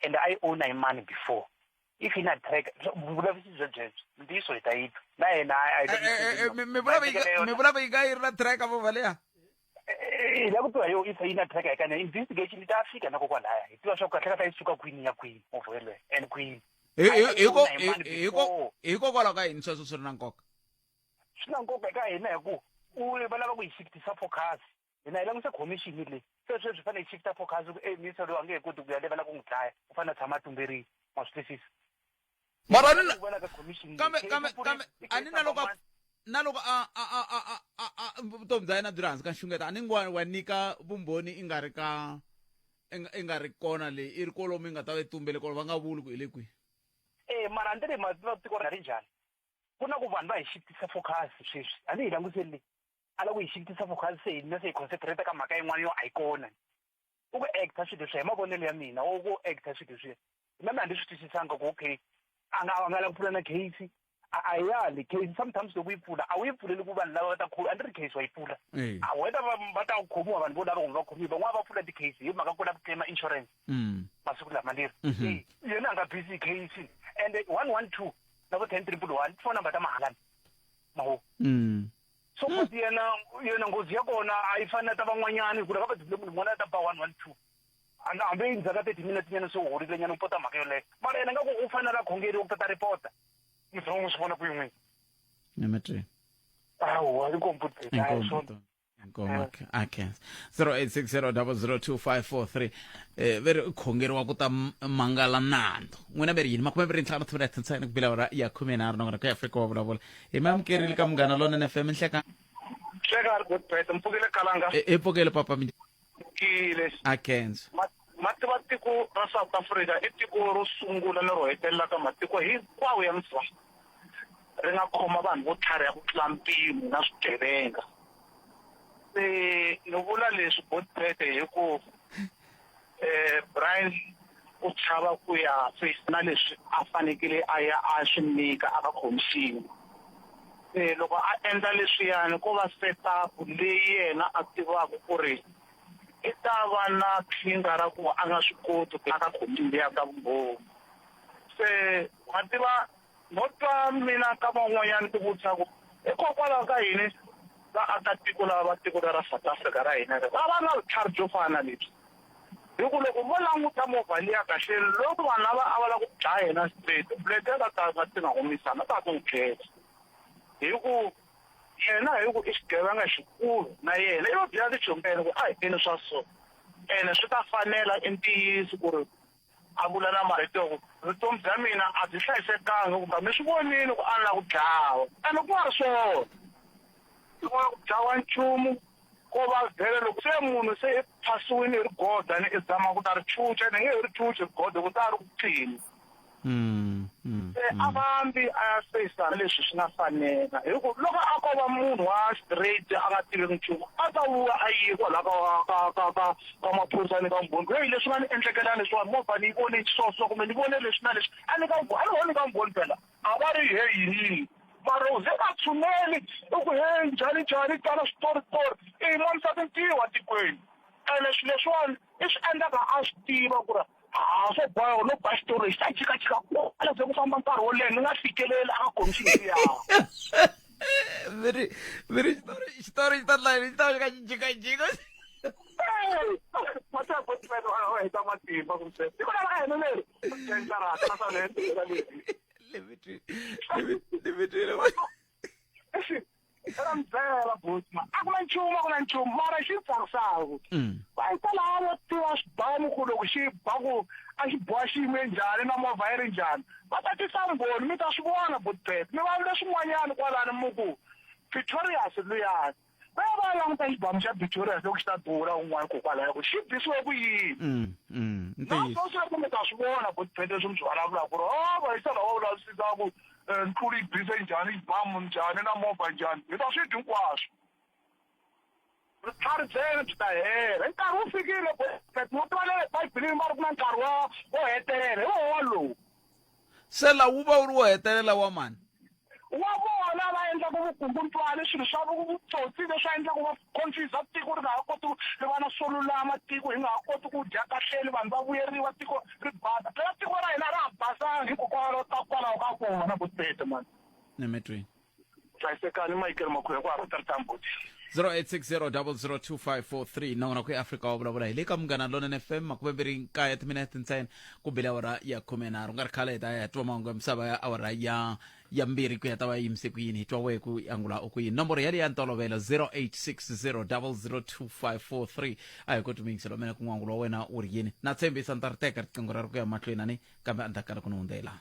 and I own my money before. If he not track, whatever is the judge, this way type. Me brava i gai ra track abo valea. Labo to ayo if he not track I can investigation it Africa na ko kwala. Itu asho ka tlaka isuka queen ya queen overle and queen. Iko kwala ka inso so na nkoka. Sina nkoka ka ina ku. Ule bala ba ku shift sa focus. Ina ila ngise commission ile. So fana shift sa focus ku minister lo angeke kudu ku ya level ku ngidaya. Ufana thama tumberi masitisi. Mara kame anina naloko Tom Zaina Durans ka shungeta aningwa wanika bumboni ingari kona le irikolo minga tawe tumbele ko vanga vulu ku ile kwi mara ndere maziko na njani kuna ku vanhu va shift sa focus sweswi ani hi languseli ala ku shift sa focus se ina se concentrate ka mhaka yin'wana yo ayikona u ku acta swilo swi hi mavonelo ya mina u ku acta swilo swi mama ndi swi twisisanga ku okay angala kuphula na case ayali case sometimes lokuyipula awuyipuleli ku vanhu lava ta khulu andri case wayipula aweta va ta khomiwa vanhu vo lava ku va khomiwa van'wana va pfula ti-case hi mhaka ku lava ku claima insurance masiku lama leri yena anga busy case and 112 na vo 10 fona va ta mahalani maho so but yena ngozi ya kona a yi fani na ta van'wanyani ku lava va dibile munhu mona ta ba 112 hambe ndzaka 30 minutes nyana so horile nyana u pota mhaka yoleyo mara yena nga ku u fanela khongeri u tata report muzongo swi vona ku yin'we nemetri awu inkomputer Ngoma okay 0860002543 veri khongeri wa ku ta mangala nando n'wina veri yini makume veri ntlhanu thuvira ntsena ku bila ra ya 13 nongona ka Afrika wa vulavula hi mamkerile ka munghana lona FM nhleka hleka good bet mpfukile kalanga epokele papa mi kile akenzo matiko ra South Africa i tiko ro sungula ni ro hetelela ka matiko hinkwawo ya misava ri nga khoma vanhu vo tlhariha ku tlula mpimo na swigevenga se ni vula leswi botpete hi ku Brian u chava ku ya face na leswi a fanekele a ya a swi nyika aka commission se loko a endla leswiyani ko va set up leyi yena a tivaka ku ri i ta va na khinga ra ku a nga swi koti ku aka commission leyi ka vumbhoni se wa tiva no twa mina ka van'wanyana ti vutisa ku hikokwalaho ka yini vaakatiko lava tiko ra South Africa ra hina va va na vutlhari byo fana lebyi hi ku loko vo languta movha liya kahle loko vanhu lava a va lava ku dlaya hina straight bullet va ta nga ti nga humisana ta ku n'wi dleta hi ku yena hi ku i xigevenga xikulu na yena i va byela tichompeni ku a hi endli swa so ene swi ta fanela i ntiyiso ku ri a vula na marito ku vutomi bya mina a byi hlayisekanga kumbe mi swi vonile ku a ni la ku dlawa ene ku nga ri swona ku dlawa nchumu ko va vhele loko se munhu se i phasiwile hi rigoda ni i zama ku ta ri chucha ni nge hi ri chucha rigoda ku ta ri ku cini se a vambi a ya feyisana leswi swi nga fanela hi ku loko a ko va munhu wa straight a nga tiveki nchumu a ta vuya a yiwa la ka maphorisa ni ka mbhoni hey leswi nga ni endlekelani leswiwani movha ni yi vone so kumbe ni vone leswi na leswi a ni ka mbhoni ka mbhoni phela a va ri he yini mara u ze nga tshuneli i ku he njhani tala switori i n'wansati ntiwa tikweni ene swi leswiwani i swi endlaka a swi tiva ku ri swo boha no ba xitori lexi ta chikachika kwala ze ku famba nkarhi wo leha ni nga fikeleli aka commission yawo veri xitori xi ta dlaya xi ta xi ka jikajika matapotipete a heta matimba kumse i ku lava ka hene leri enkarata na swa era mbyela bosma a ku na nchumu mara xi tsarisaka va yi tala a vo tiva swibamu ku loko xi ba ku a xi boha xiyime njhani na movha yi ri njhani va ta tisa mbhoni mi ta swi vona botpet mi va vule swin'wanyana kwalani mu ku Victorious luyani va ya va languta xibamu xa Victorious loko xi ta dura un'wana kokwalaho ku xi bisiwe ku yini naswona kumbe ta swi vona botpet leswi mi swi vulavulaka ku ri va yi sala va vulavisisa ku ntluli yi bise njhani xibamu njhani na movha njhani hi ta swi dyi hinkwaswo vutlhari byena byi ta hela nkarhi wu fikile botpet mo tiva le bibeleni va ri ku na nkarhi wo hetelela hi wona lowu se la wu va wu ri wo hetelela wa mani wa vona va endla endlaku vukungundzwana swilo swa vutsotsi leswi endlaku va confuse tiko ri nga ha koti ri va na swo lulama tiko hi nga ha koti ku dya kahleni vanhu va vuyeriwa tiko ri basa phela tiko ra hina ra ha basanga hikokwalaho ka kwalaho ka kona Buthphethe mani nemetweni hlayisekani Michael Makhwenya ku ha Tambuti 0860002543 nangona ku Africa wa vulavula hi le ka Munghana Lonene FM makuvemberi nkaya timinete ntsena ku bile awara ya 13 nga ri khale ta ya twa mahungu ya misava ya awara ya mbirhi ku ya ta va yimise ku yini hi twa we ku angula o ku yini nomboro yali ya ntolovelo 0860002543 a hi koti mingiselo mena ku n'wangulo wa wena u ri yini na tshembisa ni ta ri teka riqingho ra ri ku ya mahlweni ani kambe a ni ta kala ku ni hundzela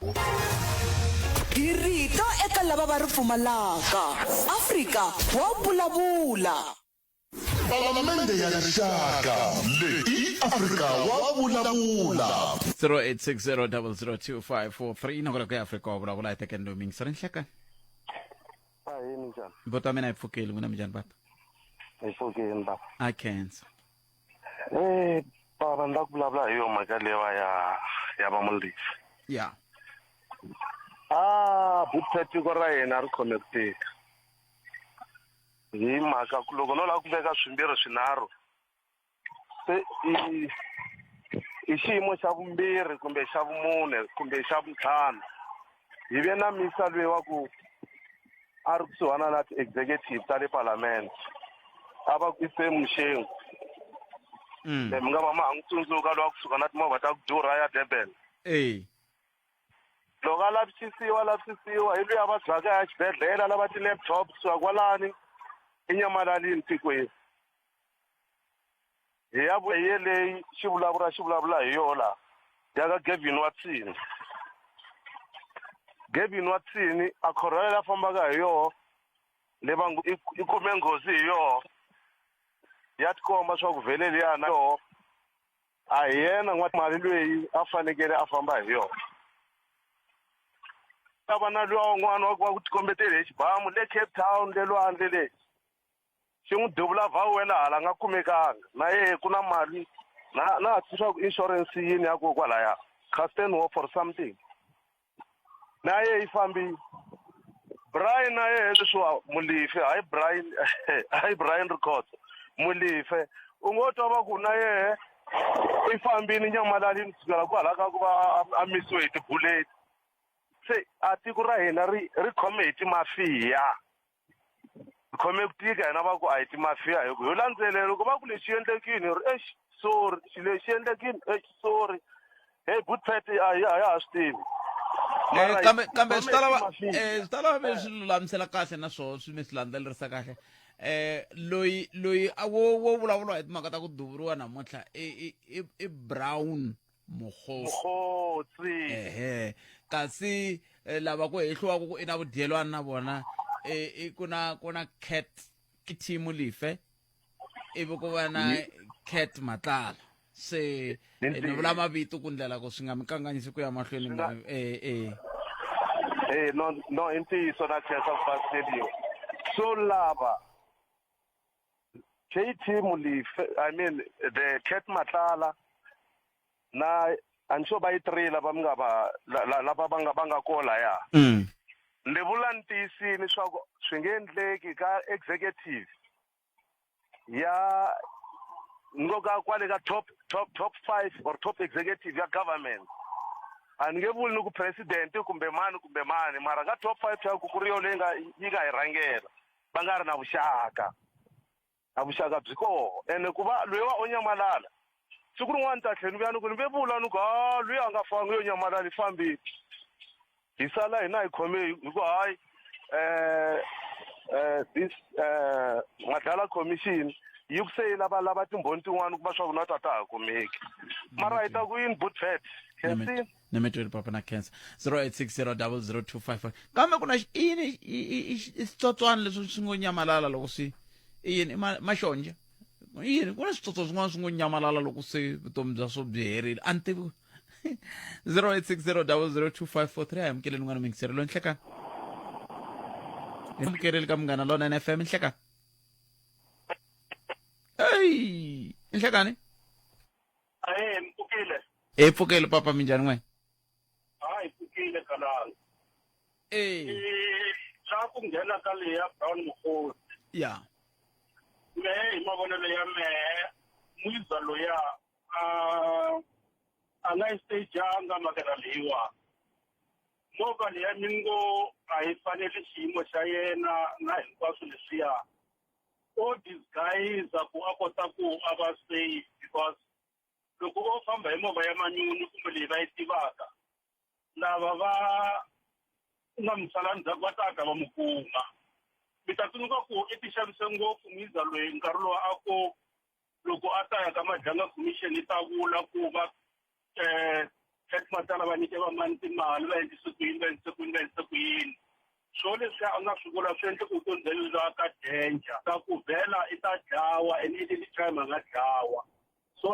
hi rito eka lava va ri pfumalaka Afrika wa vulavula Palamende ya rixaka leyi Afrika wa vulavula 0860002543 nokona ku ya Afrika wa vulavula hi tekeni loyi mingiselo nhlekani yini njani vota mina hi pfukeli n'wina minjhani papa hi pfukeli baba a cancer baba nda ku vulavula hi yo mhaka lewa ya vamulisi ya Buthphethe tiko ra yena ri connected hi mhaka ku loko no lava ku veka swimbirhi swinharhu se i xiyimo xa vumbirhi kumbe xa vumune kumbe xa vuntlhanu hi ve na misa loyi wa ku a ri kusuhana na ti-executive ta le parliament a va ku ise Mshengu mi nga va ma ha n'wi tsundzuka lowa kusuka na timovha ta ku durha ya Durban loko a lavisisiwa hi luya va byaka ya xibedhlele lava ti-laptop suka kwalani eNyamalalini tikweni hi ya vuye leyi xivulavula hi yona ya ka Gavin Watsini a khorholo la fambaka hi yoho levangu i kume nghozi hi yoho ya tikomba swa ku vhele liya na yoho a hi yena n'wamali loyi a fanekele a famba hi yoho ta va na luwa un'wana wa ku tikombeteli hi xibamu le Cape Town le lwandle le xi n'wi duvula vhawela hala nga kumekanga na yehe ku na mali na ha tsiswa ku insurance yini ya ku kwalaya Casten War for something na yehe yi fambile Brian na yehe leswiwa Mulife hayi Brian Records Mulife u ngo twa va ku na yehe i fambile Nyamalalini kusukela kwala ka ku va a misiwe hi tibuleti se a tiko ra hina ri khome hi timafiya khome ku tika hina va ku a hi timafiya hi ku yo landzelela loko va ku lexi endlekini ri sorry lexi endlekini sorry hey Buthphethe a ya swi tivi kambe swi ta lava mi swi lulamisela kahle na swona swi mi swi landzelerisa kahle loyi a wo vulavuriwa hi timhaka ta ku duvuriwa namuntlha i Brown Mokgotsi kasi lava ku hehliwaka ku i na vudyelwana na vona ku na Cat Kitty Mulife ivi ku va na Cat Matlala se ni vula mavito ku ndlela ku swi nga mi kanganyisi ku ya mahlweni no i ntiyiso na khensa ku fasiteliwa so lava KT Mulife I mean the Cat Matlala na ansho ba i3 lava mi nga va lava va nga kola ya ni vula ntisini swa ku swi nge endleki ka executive ya ngoka kwale ka top 5 or top executive ya government a ni nge vuli ni ku president kumbe mani mara ka top 5 ya ku ri yo leyi yi nga hi rhangela va nga ri na vuxaka byi koho ene ku va loyi wa Onyamalala siku rin'wana ta tlhela ni vuya ni ku ni ve vula ni ku loyi a nga fangi yo Nyamalala fambile hi sala hina hi khome hi ku hayi this Madala commission yi ku se lava timbhoni tin'wana ku va swa ku na ta ha kumeki mara hi ta ku yini Buthphethe khensi nemetweni papa na cancer 08600025 kambe ku na yini switsotswana leswi swi ngo nyamalala loko swi yini maxonja yini ku na switsotso swin'wana swi ngo nyamalala loko se vutomi bya swo byi herile a ni tivi 0860002543 a hi amukeleni n'wana mingisirelo nhlekani hi amukeleli ka Munghana Lonene FM nhlekani hey nhlekani mpfukile pfukele papa minjhani n'we hayi mpfukile kalala la ku nghena ka leya Brown Mokgotsi ya me hi mavonelo ya mehe Mwiza loya a nga yi staganga makela leyiwa movha leya mi ngo a yi fanele xiyimo xa yena na hinkwaswo leswiya o disguise ku a kota ku a va safe because loko o famba hi movha ya manyuni kumbe leyi va yi tivaka lava va nga misala ndzhaku va ta va mu kuma mi ta tsundzuka ku i ti xavise ngopfu Mwiza loyi nkarhi lowu a ku loko a ta ya ka Majanga Commission yi ta vula ku va Hetmatala va nyike vamani timali va endlise ku yini swo leswi a nga swi vula swi endle ku tondzeliwa ka danger ta ku vhela i ta dlawa and i ti time a nga dlawa so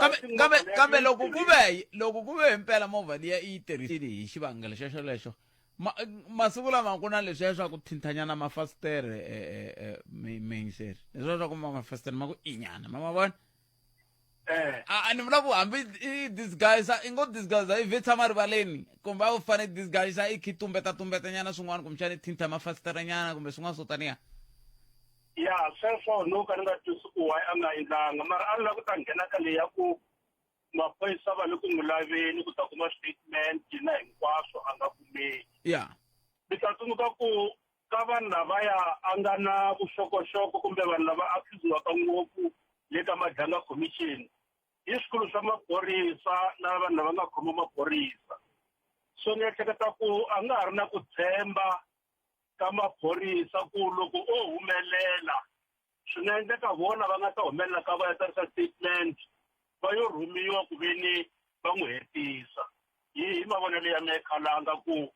kambe loko ku ve impela movha liya i yi tirhisile hi xivangelo xexo masiku lama ku na leswiya swa ku thintanyana mafasitere mingiseri leswiya swa ku mafasitere ma ku inyana ma vona ni vula ku hambi i disguise i ngo disguise i ve tshama rivaleni kumbe a wu fane disguise i khi tumbetanyana swin'wana kumbexani thinta mafasiteranyana kumbe swin'wana swo taniya ya sweswo no ka ni nga twisi ku why a nga endlanga mara a lava ku ta nghena ka leya ku maphorisa va le ku n'wi laveni ku ta kuma statement na hinkwaswo a nga kumeki ya mi ta tsundzuka ku ka vanhu lavaya a nga na vuxokoxoko kumbe vanhu lava accuse-waka ngopfu le ka Majanga Commission hi swikulu swa maphorisa na vanhu lava nga khoma maphorisa so ni ehleketa ku a nga ha ri na ku tshemba ka maphorisa ku loko o humelela swi nga endleka vona va nga ta humelela ka va ya tsarisa statement va yo rhumiwa ku veni va n'wi hetisa hi mavonelo ya mehe Khalanga ku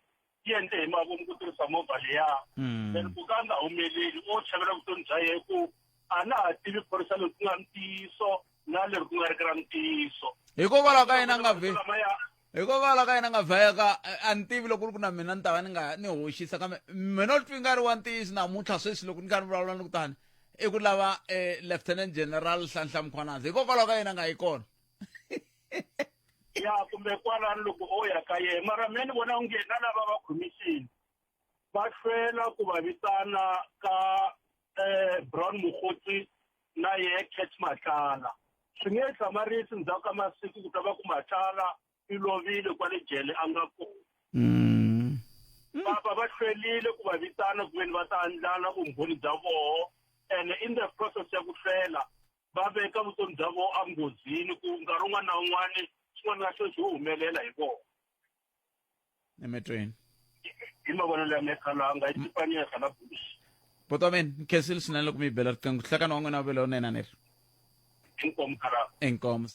yi endle hi mavomu ku tirhisa movha leya then ku ka nga humeleli o chavela vutomi bya yehe ku a na ha tivi phorisa leri ku nga ntiyiso na leri ku nga ri ka ra ntiyiso hikokwalaho ka yena nga vheka a ni tivi loko ri ku na mina ni ta va ni hoxisa kambe mina u twi nga ri wa ntiyiso namuntlha sweswi loko ni karhi ni vulavula ni ku tani i ku lava Lieutenant General Nhlanhla Mkhwanazi hikokwalaho ka yena nga yi kona ya kumbe kwalani loko o ya ka yehe mara me ni vona onge na lava va commission va hlwela ku va vitana ka Brown Mokgotsi na yehe Hetmatala swi nge hlamarisi ndzhaku ka masiku ku ta va ku Matala i lovile kwale jele a nga kona va hlwelile ku va vitana ku veni va ta andlala vumbhoni bya voho and in the process ya ku hlwela va veka vutomi bya voho a nghozini ku nkarhi wun'wana na wun'wana swin'wana na sweswi wu humelela hi vona emetweni hi mavonelo ya mehe Khalanga i tipanyesa na bush botomen khensile swinene loko mi bela riqingho hlekani wa n'wina wa vele onena ni ri inkomu Khalanga inkomu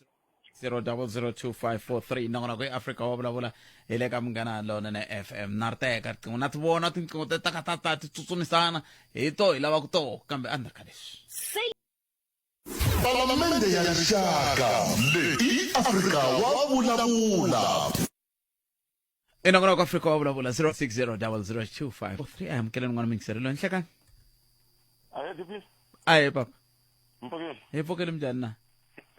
0002543 nangona ku Africa wa vulavula hi le ka Munghana Lonene FM na ri teka riqingho na ti vona tinqingho ta ti tsutsumisana hi to hi lavaka to kambe endzhaku ka leswi Palamende ya rixaka leyi Afrika wa vulavula nangona ku Africa wa vulavula 060002543 amkeleni n'wana mingisirelo nhlekani aye papa hi pfukeli njhani na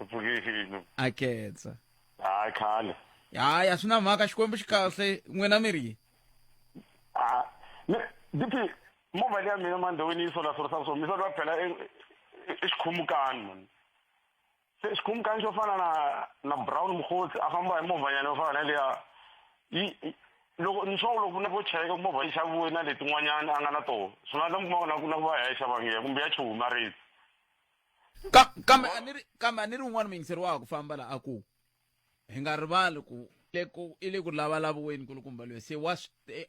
Pfukile. akhetsa Hayi khale. ya swi na mhaka xikwembu xi kahle n'wina miri Dipi movha ya mina mandhawini yi sola so mi sola phela xikhumukani man. Se xikhumukani xo fana na Brown Mokgotsi a famba hi movha yana yo fana leya loko ni swo loko na vo cheka movha yi xaviwe na letin'wanyana a nga na toho swi nga endla mi kuma na ku va ya xavangiya kumbe ya chuma riti kambe a ni ri un'wana muyingiseriwaka ku famba la a ku hi nga rivali ku i le ku lavalaviweni kulukumba loyi se wa swi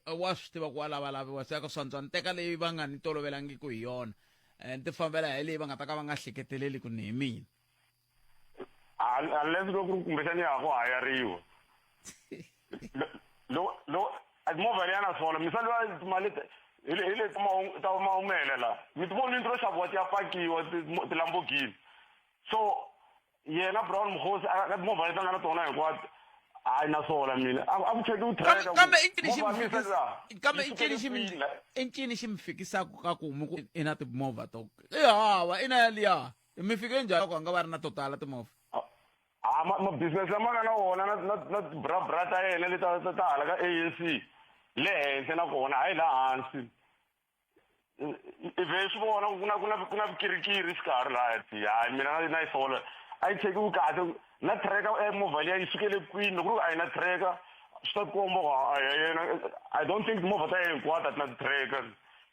tiva ku wa lavalaviwa se ya ka swantswa ni teka leyi va nga ni tolovelangiki hi yona ni ti fambela hi leyi va nga ta ka va nga hleketeleli ku ni hi mina unless loko kumbexani ya ku hayariwa movha leyi na sola misaliwa mali hi le ta mahumele la mi ti voni ntiro xaviwa ti ya pakiwa ti-Lamborghini so yena Brown Mokgotsi a movha leti a nga na tona hinkwato hayi na sola mina a ku cheki ku kambe i ncini xi mi fikisaka ka ku mi ku i na timovha to i hava i na yaliya mi fike njhani ku a nga va ri na to tala timovha mabusiness lama nga na wona na bra ta yena leti ta hala ka ANC le henhla na kona hayi la hansi Ive swi vona kuna vikirikiri xikarhi laha hayi mina na yi sola a yi chekiwi kahle na tracker movha liya yi fikele kwini loko a yi na tracker swi ta komba yena I don't think movha ta yena hinkwato na tracker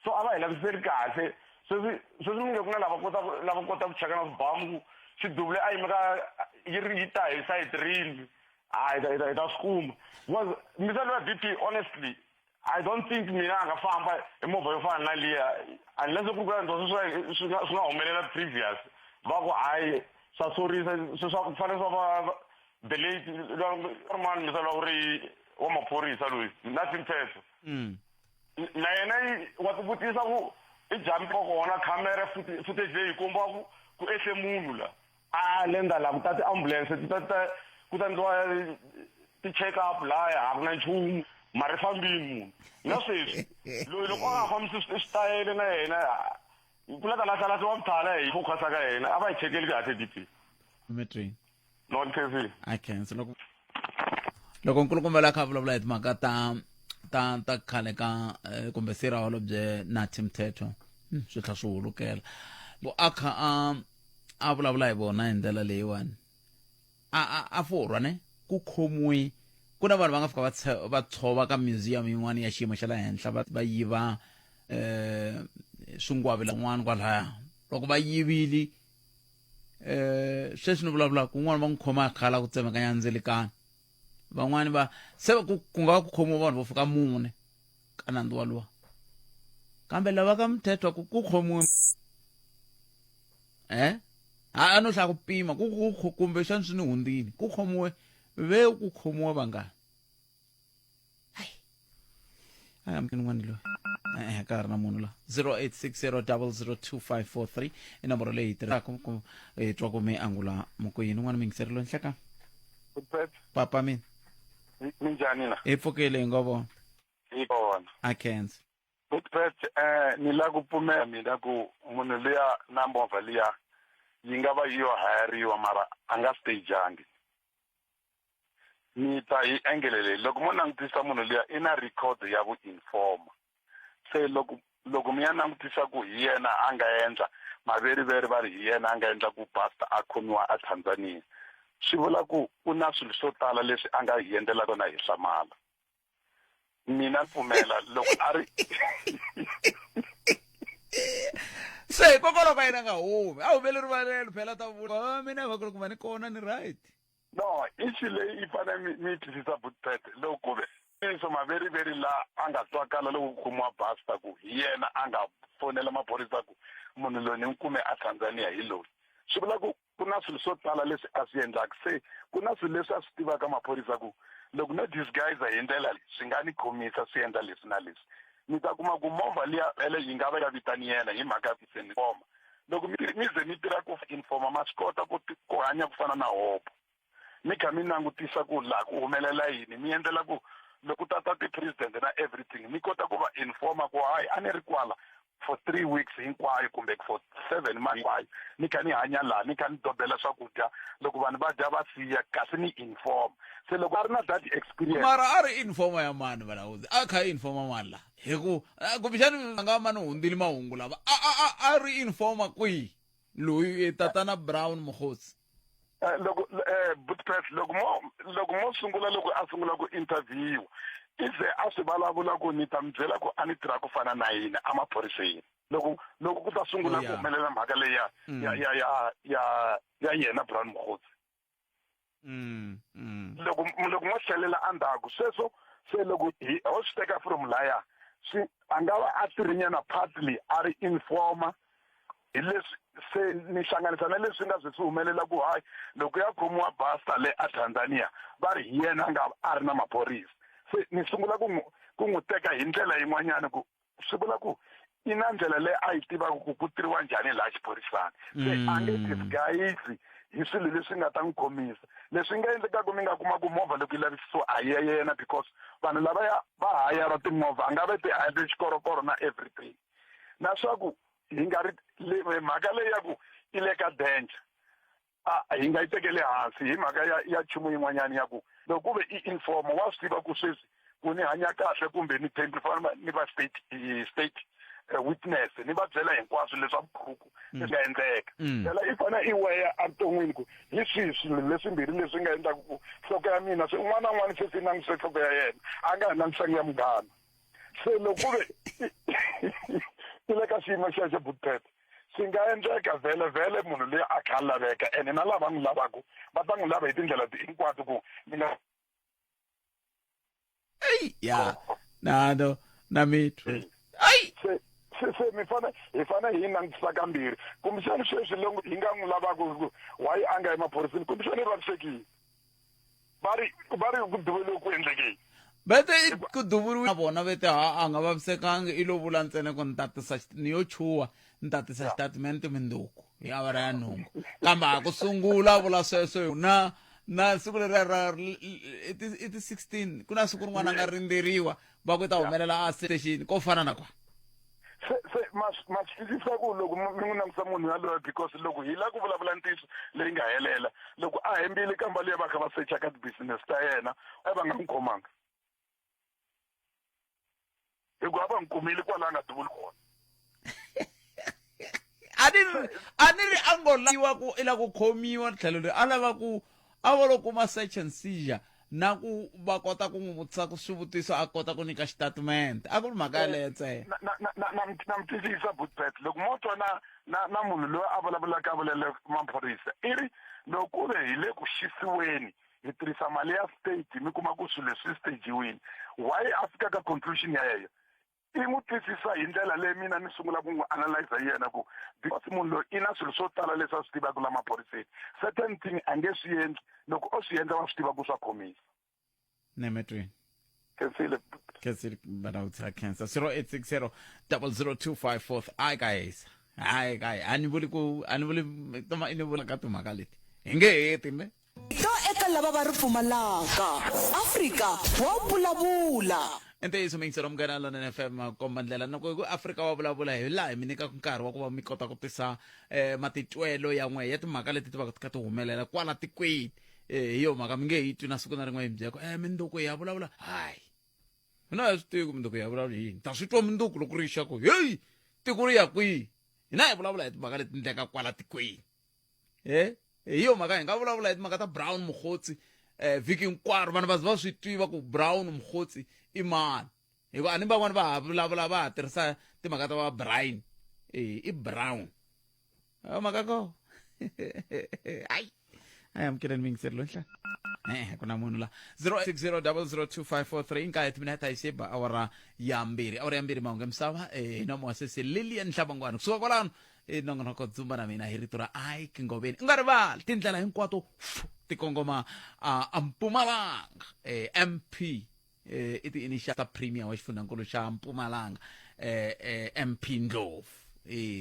so a va hi laviseri kahle sweswi mi nge ku na lava kota ku cheka na swibamu swi dubule a yimeka yi ta hi side rini hayi ta swi kuma misalo ya DP honestly I don't think mina a nga famba hi movha yo fana na liya unless ku ku ndo swi nga humelela previous va ku hayi swa sorisa swa ku fanele swa va delay normal misalo ku ri wa maphorisa loyi nothing pheto na yena wa ku vutisa ku i jampi kona camera footage leyi komba ku ehle munhu la a lenda la ku ta ti ambulance ku ta ndwa ti check up la ya na nchumu mara fambini munhu na sweswi loyi loko a nga fambisi switayele na yena ku la ta lahla wa mthala hi focus ka yena a va hi chekeli kahle DP Metri non kezi I can so loko nkulukumba la kha vulavula hi timhaka ta khale ka kumbe sira holobye Nathi Mthethwa swi tlha swi hulukela bo akha a vulavula hi vona hi ndlela leyiwani a forwa ne ku khomiwi ku na vanhu va nga fika va tshova ka museum yin'wana ya xiyimo xa le henhla va yiva swingwavi lan'wana kwalaya loko va yivili sweswi ni vulavula kun'wana va n'wi khoma khala ku tsemekanya ndzilekani van'wani va se ku nga ku khomiwa vanhu vo fika mune ka nandzu walowa kambe lava ka Mthethwa ku khomiwe a no hlaya ku pima kumbe xani swi ni hundzini ku khomiwe ve ku khomiwa vangani hayi amkini n'wani loyi ka ha ri na munhu la 0860002543 i nomboro leyi tirhaka ku twa ku mi angula mokoyini n'wana mi yingiserelo nhleka papa mina minjhani na hi pfukile hi nga vona hi kona a khensa ni la ku pfumela mina ku munhu liya na movha liya yi nga va yo hayariwa mara a nga stageangi ni ta hi engele leyi loko mo langutisa munhu liya i na record ya vu informa se loko mi ya langutisa ku hi yena a nga endla maveriveri va ri hi yena a nga endla ku Buster a khomiwa a Tanzania swi vula ku u na swilo swo tala leswi a nga hi endlelaka na hi hlamala mina pfumela loko a ri se hikokwalaho ka yena nga humi a humele rivalelo phela ta vula mina va ku va ni kona ni right no ishi leyi i fanele mi twisisa Butet loko ku ve so maveriveri la a nga twakala loko ku khomiwa Buster ku hi yena a nga fonela maphorisa ku munhu loyi ni n'wi kume a Tanzania hi loyi swi vula ku na swilo swo tala leswi a swi endlaka se ku na swilo leswi a swi tivaka maphorisa ku loko no disguise hi ndlela leyi swi nga ni khomisa swi endla leswi na leswi mi ta kuma ku movha liya ele yi nga va ya vitani yena hi mhaka ya informa loko mi ze mi tirha ku informa ma swi kota ku hanya ku fana na hopo mi kha mi langutisa ku laha ku humelela yini mi endlela ku loko tata ti-president na everything mi kota ku va informa ku hayi a ni ri kwala for 3 weeks hinkwayo kumbe for 7 months hinkwayo ni kha ni hanya laha ni kha ni dobela swakudya loko vanhu va dya va siya kasi ni inform se loko a ri na that experience mara a ri informa ya mani valawuzi a kha informa mani la hi ku kumbexani a nga mani hundzile mahungu lava a ri informa kwihi loyi tatana Brown Mokgotsi loko Butet loko mo sungula loko a sungula ku interview ize a swi vulavula ku ni ta mi byela ku a ni tirha ku fana na yini a maphoriseni loko ku ta sungula ku humelela mhaka leyi ya yena Brown Mokgotsi loko mo tlhelela andzhaku sweswo se loko ho swi teka from laya swi a nga va a tirhinyana partly a ri informa hi leswi se ni hlanganisa na leswi nga swi humelela ku hayi loko ya khomiwa Buster le a Tanzania va ri hi yena a ri na maphorisa se ni sungula ku n'wi teka hi ndlela yin'wanyana ku swi vula ku i na ndlela leyi a yi tivaka ku tirhiwa njhani laha xiphorisani se a nge disguise hi swilo leswi nga ta n'wi khomisa leswi nga endlekaka mi nga kuma ku movha loko yi lavisisiwa a yi yena because vanhu lavaya va hayara timovha a nga va ti hayate xikorokoro na everything na swaku hi nga ri mhaka leyi ya ku i le ka danger hi nga yi tekeli hansi hi mhaka ya nchumu yin'wanyana ya ku loko ku ve i informa wa swi tiva ku sweswi ku ni hanya kahle kumbe ni ni va state witness ni va byela hinkwaswo leswa buruku leswi nga endleka phela i fane i weya avuton'wini ku hi swihi swilo leswimbirhi leswi nga endlaka ku nhloko ya mina se un'wana na un'wana se si languse nhloko ya yena a nga ha langusangi ya munghana se loko ve ti le ka xiyimo xexo Buthphethe swi nga endleka vhele munhu leyi a kha a laveka ene na lava n'wi lavaku va ta n'wi lava hi tindlela hinkwato ku mi nga ya nado na mithu se hi fane hi langutisa kambirhi kumbexani sweswi loko hi nga n'wi lavaku why a nga emaphoriseni kumbexani i vavisekile va ri ku duveliwe ku endlekeni bete ku duvuriwa na vona vete a nga vavisekangi i lo vula ntsena ku ni yo chuwa ni tatisa xitatimende mindzuku hi awara ya nhungu kambe a ku sungula vula sweswo na siku leri ra i ti 16 ku na siku rin'wana a nga rindzeriwa va ku ta humelela a station ko fana na kwa se ma twisisa ku loko mi n'wi langusa munhu yaloyo because loko hi la ku vulavula ntiso leyi nga helela loko a hembile kamba leyi va kha va secha ka ti-business ta yena a va nga n'wi khomanga hikuva va n'wi kumile kwala a nga duvuli kona a ni ri a ngo laviwa ku i la ku khomiwa tlhelo leri a lava ku a vo lo kuma search and seizure na ku va kota ku n'wi vutisa ku swivutiso a kota ku nyika xitatimende a ku ri mhaka yaleyo ntsena na mi twisisa Buthphethe loko mo twa na munhu loyi a vulavulaka a vulele maphorisa i ri loko ve hi le ku xisiweni hi tirhisa mali ya state mi kuma ku swilo leswi stagiwini why a fika ka conclusion ya yeyo i n'wi twisisa hi ndlela leyi mina ni sungula ku n'wi analyze hi yena ku because munhu loyi i na swilo swo tala leswi a swi tivaka la maphoriseni certain thing a nge swi endli loko o swi endla wa swi tiva ku swa khomisa nemetweni kensile bana utsa cancer 0860 00254 ai guys a ni vuli toma ini vula ka timhaka leti hi nge heti ne to eka lava va ri pfumalaka Afrika wa vulavula ntiyiso mi yingisela Munghana Lonene FM komba ndlela loko ku Afrika wa vulavula hi laha mi nyikaka nkarhi wa ku va mi kota ku tisa matitwelo ya n'we ya timhaka leti ti va ti kha ti humelela kwala tikweni hi yo mhaka mi nge hi twi na siku na rin'we hi byela ku mindzuku ya vulavula hayi mina a swi tivi ku mindzuku ya vulavula yini ta swi twa mindzuku loko ri xa ku heyi tiko ri ya kwihi hina hi vulavula hi timhaka leti endleka kwala tikweni hi yo mhaka hi nga vulavula hi timhaka ta Brown Mokgotsi vhiki hinkwaro vanhu va swi tiva ku Brown Mokgotsi i mani hikuva a ni van'wani va ha vulavula va ha tirhisa timhaka ta va Brian i Brown mhaka ko ai amkeleni mi yingiseri lo nhla ku na munhu la 06000254 inkaye timineta hi xiba awara ya mbirhi mahungu misava hi na muasesi Lilian Nhlabangwani kusuka kwalano nongonoko dzumba na mina hi rito ra Ike Ngobeni u nga rivali tindlela hinkwato ti kongoma a Mpumalanga MP i ti-initial ta premier wa xifundzankulu xa Mpumalanga MP Ndlovu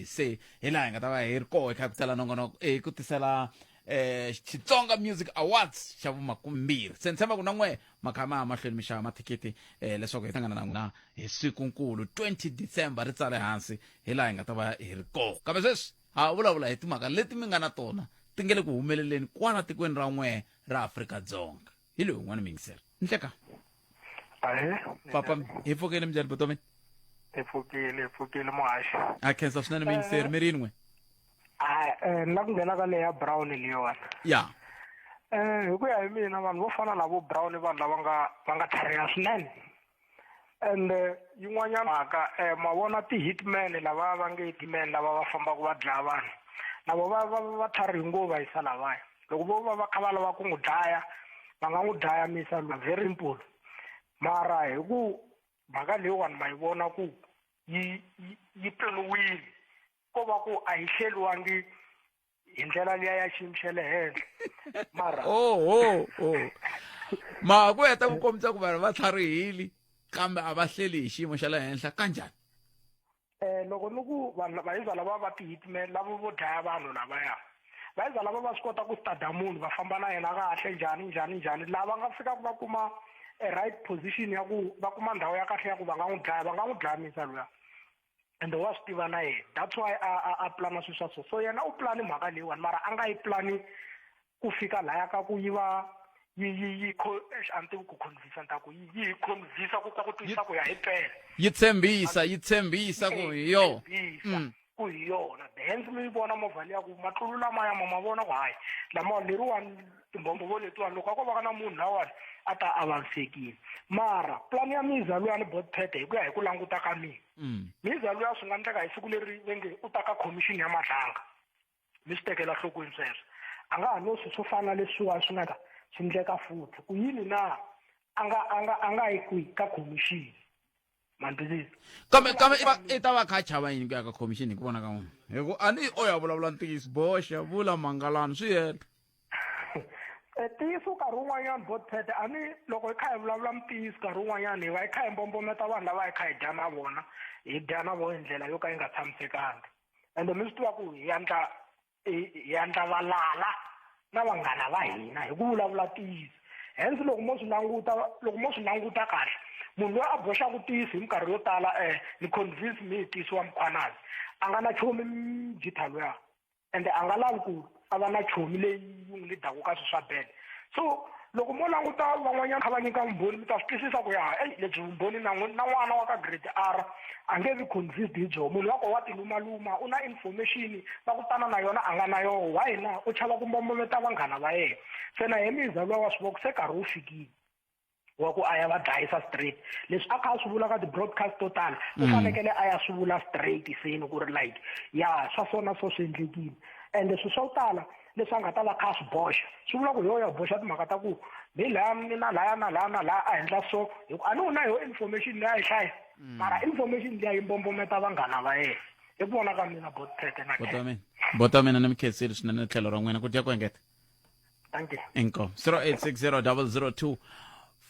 se hi laha hi nga ta va hi ri koho hi kha ku tsala nongonoko ku tisela Xitsonga Music Awards xa vu 20 se ni tshemba ku na n'we makhama mahlweni mi xava mathikithi leswaku hi hlangana na n'wina hi sikunkulu 20 December ri tsale hansi hi laha hi nga ta va hi ri koho kambe sweswi ha vulavula hi timhaka leti mi nga na tona ti nge le ku humeleleni kwala tikweni ra n'we ra Afrika-Dzonga hi loyi n'wana mi yingisela nhleka papa hi pfukile minjhani vutomi hi pfukile muhaxi a khensa swinene mi yingiseri mi ri yin'we na ku nghena ka leya Brown leyiwani ya hi ku ya hi mina vanhu vo fana na vo Brown vanhu lava va nga tlhariha swinene and yin'wanyana mhaka ma vona ti-hitman lava va nge hitman lava va fambaka va dlaya vanhu lavo va tlharihi nguva yisa lavaya loko vo va kha va lava ku n'wi dlaya va nga n'wi dlaya misa very simple mara hi ku mhaka leyiwani ma yi vona ku yi pimiwile ko va ku a yi hleriwangi hi ndlela liya ya xiyimo xa le henhla mara ma ku heta ku kombisa ku vanhu va tlharihile kambe a va hleli hi xiyimo xa le henhla kanjhani loko ni ku vanhu vayiza lava va ti-hitman lavo vo dlaya vanhu lavaya vayiza lava va swi kota ku stada munhu va famba na yena kahle njhani lava nga fikaka va kuma right position ya ku va kuma ndhawu ya kahle ya ku va nga n'wi dlaya misa luya ende wa swi tiva na yena that's why a plana swilo swa so yena u plani mhaka leyiwani mara a nga yi plani ku fika laya ka ku yi yi anti ku convince ntaku yi convince ku twisa ku ya hiphela yitsembisa ku yo ku yona hence mi vona movha liya ku matlulu lamaya ma vona ku hayi lama leriwani timbombo letiwani loko a ko va ka na munhu lawani a ta avansekile mara plan ya miza luyani botpet hi ku ya hi ku languta ka mina miza luya swi nga endleka hi siku leri venge u ta ka commission ya matlanga mi swi tekela nhlokweni sweswo a nga ha no swi swo fana leswiwa swi nga ta swi endleka futhi ku yini na a nga yi kwi ka commission mandizisi kambe i ta va kha chava yini ku ya ka commission hi ku vona ka n'wina hi ku a ni o ya vulavula ntiyiso boxa vula mangalani swi hela ntiyiso nkarhi wun'wanyana botpet a ni loko hi kha hi vulavula mtiyiso nkarhi wun'wanyana hi va hi kha hi mbombometa vanhu lava hi kha hi dya na vona hi dya na vona hi ndlela yo ka yi nga tshamisekanga ende mi swi tiva ku hi yandla valala na vanghana va hina hi ku vulavula ntiyiso hence loko mo swi languta kahle munhu loyi a boxaku ntiyiso hi minkarhi yo tala ni convince mi hi ntiyiso wa mkhwanazi a nga na chomi mjitha luya ende a nga lavi ku a va na chomi leyi yi n'wi lidaka ka swi swa bele so loko mo languta van'wanyana kha va nyika vumbhoni mi ta swi twisisa ku ya lebyi vumbhoni na n'wana wa ka grade R a nge vi convinced hi byo munhu wako wa tilumaluma u na information va ku tana na yona a nga na yoho why na u chava ku mbombometa vanghana va yena se na hi miza luya wa swi vona ku se nkarhi wu fikile wa ku a ya va dlayisa straight leswi a kha a swi vula ka ti-broadcast to tala u fanekele a ya swi vula straight seni ku ri like ya swa swona swo swi endlekile ende swi swo tala leswi a nga ta va kha a swi boxa swi vula ku yo ya boxa timhaka ta ku hi laya na laya a endla so hi ku a ni u na yo information leyi a yi hlaya mara information leyi yi mbombometa vanghana va yena hi ku vona ka mina bota mina ni mi khensile swinene tlhelo ra n'wina ku dya ku engeta thank you inko 0860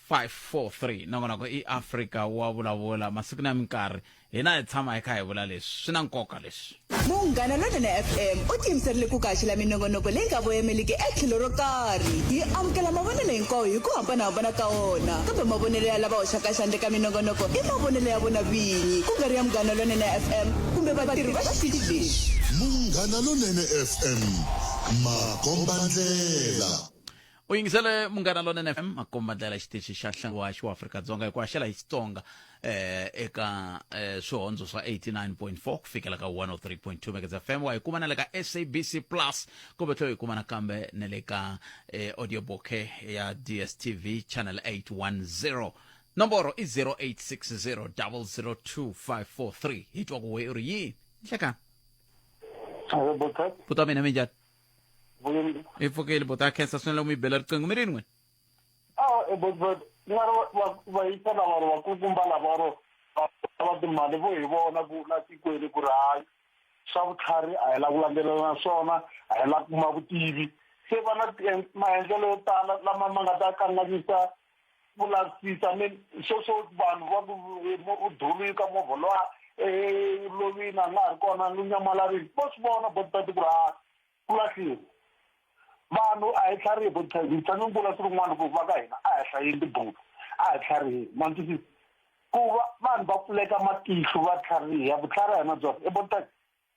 543 nongonoko i africa wa vulavula masiku na minkarhi hina hi tshama hi kha hi vula leswi swi na nkoka leswi munghana lonene FM u tiyimiserile ku kaxela minongonoko leyi nga voyameliki etlhelo ro karhi hi amukela mavonelo hinkwawo hi ku hambanahambana ka wona kambe mavonelo ya lava hoxaka xandle ka minongonoko i mavonelo ya vona vinyi ku nga ri ya munghana lonene FM kumbe vatirhi va xitichi lexi munghana lonene FM makombandlela u yingisele munghana lonene FM makombandlela xitichi xa nhlangiwa wa Afrika-Dzonga hi ku haxela hi Xitsonga eka swihondzo swa 89.4 ku fikela ka 103.2 megahertz FM wa hi kuma na le ka SABC Plus kumbe tlhelo hi kuma na kambe na le ka audiobook ya DSTV channel 810 nomboro i 0860 002 hi twa ku we u ri yini nhlekani puta mina minjani i pfukile bota khensa swinene mi bela riqingho mi rini n'wina but va yisa lava va kulukumba lava va timali vo hi vona ku la tikweni ku ri hayi swa vutlhari a hi la ku landzelela na swona a hi la kuma vutivi se va na maendlelo yo tala lama ma nga ta kanganyisa vulavisisa sweswo vanhu va ku dulu ka movha lowa lovini a nga ha ri kona ni nyamalarini vo swi vona botpet ku ri hayi ku lahliwe vanhu a hi tlharihi botpet hi tshame vula swi rin'wana ku va ka hina a hi hlayeni tibuku a hi tlharihi mantwisisi ku va vanhu va pfuleka matihlo va tlhariha vutlhari a hi na byona i botpet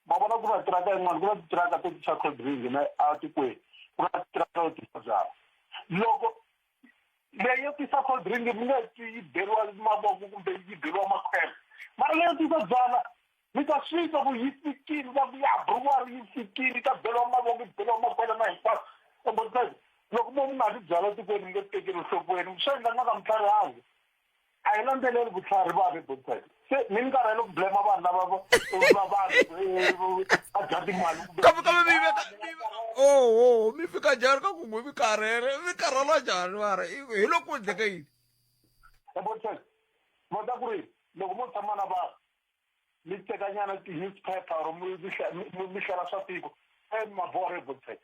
ma vona ku na tiraka yin'wana ku na titiraka to tisa cold drink na a tikweni ku na tiraka yo tisa byala loko leyi yo tisa cold drink mi nge yi beriwa mavoko kumbe yi beriwa makhwele mara leyo tisa byala mi ta swi twa ku yi fikile va ku ya brewery yi fikile ka beriwa mavoko yi beriwa makhwele na hinkwaswo ebotpet loko mo mi nga ti byala tikweni mi nge tekeli nhlokweni swi endla nga ka vutlhari hangu a hi landzeleli vutlhari va botpet se mi nkarhele ku blame vanhu lava vanhu a dya timali mi fika njhani ka ku n'wi mi karhele mi karhala njhani mara hi loko endleka yini ebotpet vota ku ri loko mo tshama na vanhu mi tekanyana ti-newspaper or mi hlela swa tiko mabora ebotpet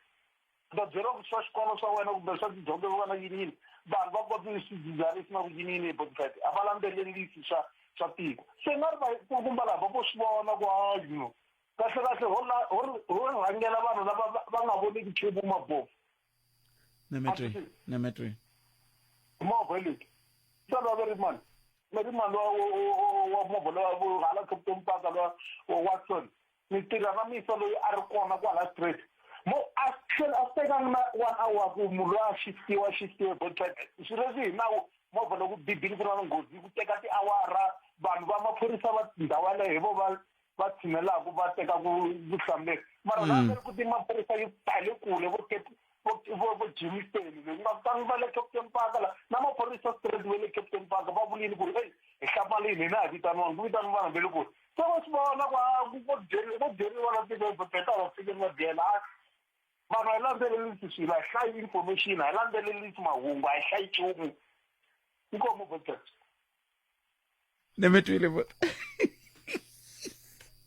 ta byela ku swa xikolo swa wena kumbe swa tidyondzo wena yiniyini vanhu va koti swidzidziharisi na ku yiniyini ebotpet a va landzelelisi swa tiko se nga ri vakulukumba lava vo swi vona ku hayi kahlekahle ho rhangela vanhu lava va nga voneki nchumu mabofu nemetwi movha leti sa va veri mani meri mani wa movha lowa hala Captain Parker wa Watson mi tirha na misa loyi a ri kona kwala street mo a hleli asitekanga na 1 hour ku munhu loyi a shiftiwa but swilo leswi hi nawu movha loko bibili ku ri na nghozi ku teka tiawara vanhu va maphorisa va ndhawu leyo hi vo va tshinelaka va teka vuhlamuleki mara na ku ti maphorisa yi tale kule vo Jimmy Stone leyi nga tangi va le Captain Park la na maphorisa straight we le Captain Park va vulini ku ri hey hi hlamalini na vitaniwa vanhu ve le ku so va swi vona vo jeriwa na tiko beta va fike va byela vanhu a landzelelisi swilo a hlayi information a landzelelisi mahungu a hlayi nchumu inkomo budget nemetwile but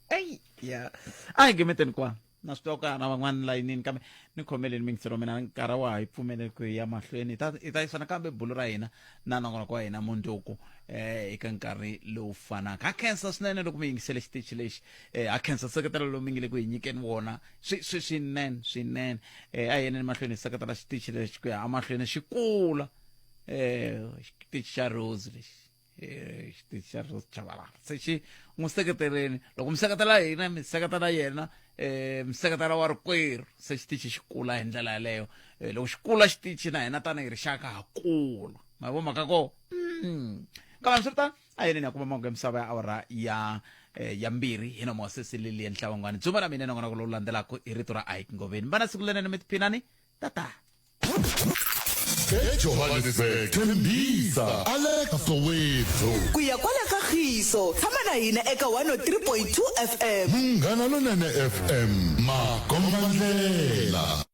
ay ya ay ngemeteni kwa na stoka na van'wana layinini kambe ni khomeleni mingisero mina nkarhi wa hi pfumele ku ya mahlweni i ta isana kambe bulo ra hina na nongonoko wa hina mundzuku eka nkarhi lowu fanaka a khensa swinene loko mi yingisele xitichi lexi a khensa seketelo lowu mi nge le ku hi nyikeni wona swinene a yeneni mahlweni hi seketela xitichi lexi ku ya mahlweni xi kula xitichi xa Rose lexi xitichi xa Rose Chabalala se xi n'wi seketeleni loko mi seketela hina mi seketela yena mi seketela wa rikwerhu se xitichi xi kula hi ndlela yaleyo loko xi kula xitichi na hina tanihi rixaka ha kula ma vo mhaka ko kambe swi ta a yeneni ya kuma mahungu ya misava ya awara ya mbirhi hi nomo sesi lili enhlawangwani dzumba ra mina nongonoko lowu landzelaka hi rito ra Ike Ngoveni vana siku lenene mi tiphinani tata eJohannesburg Tembisa Alex Soweto kuya kwale Kagiso tshama na hina eka 103.2 FM Munghana Lonene FM Makombandlela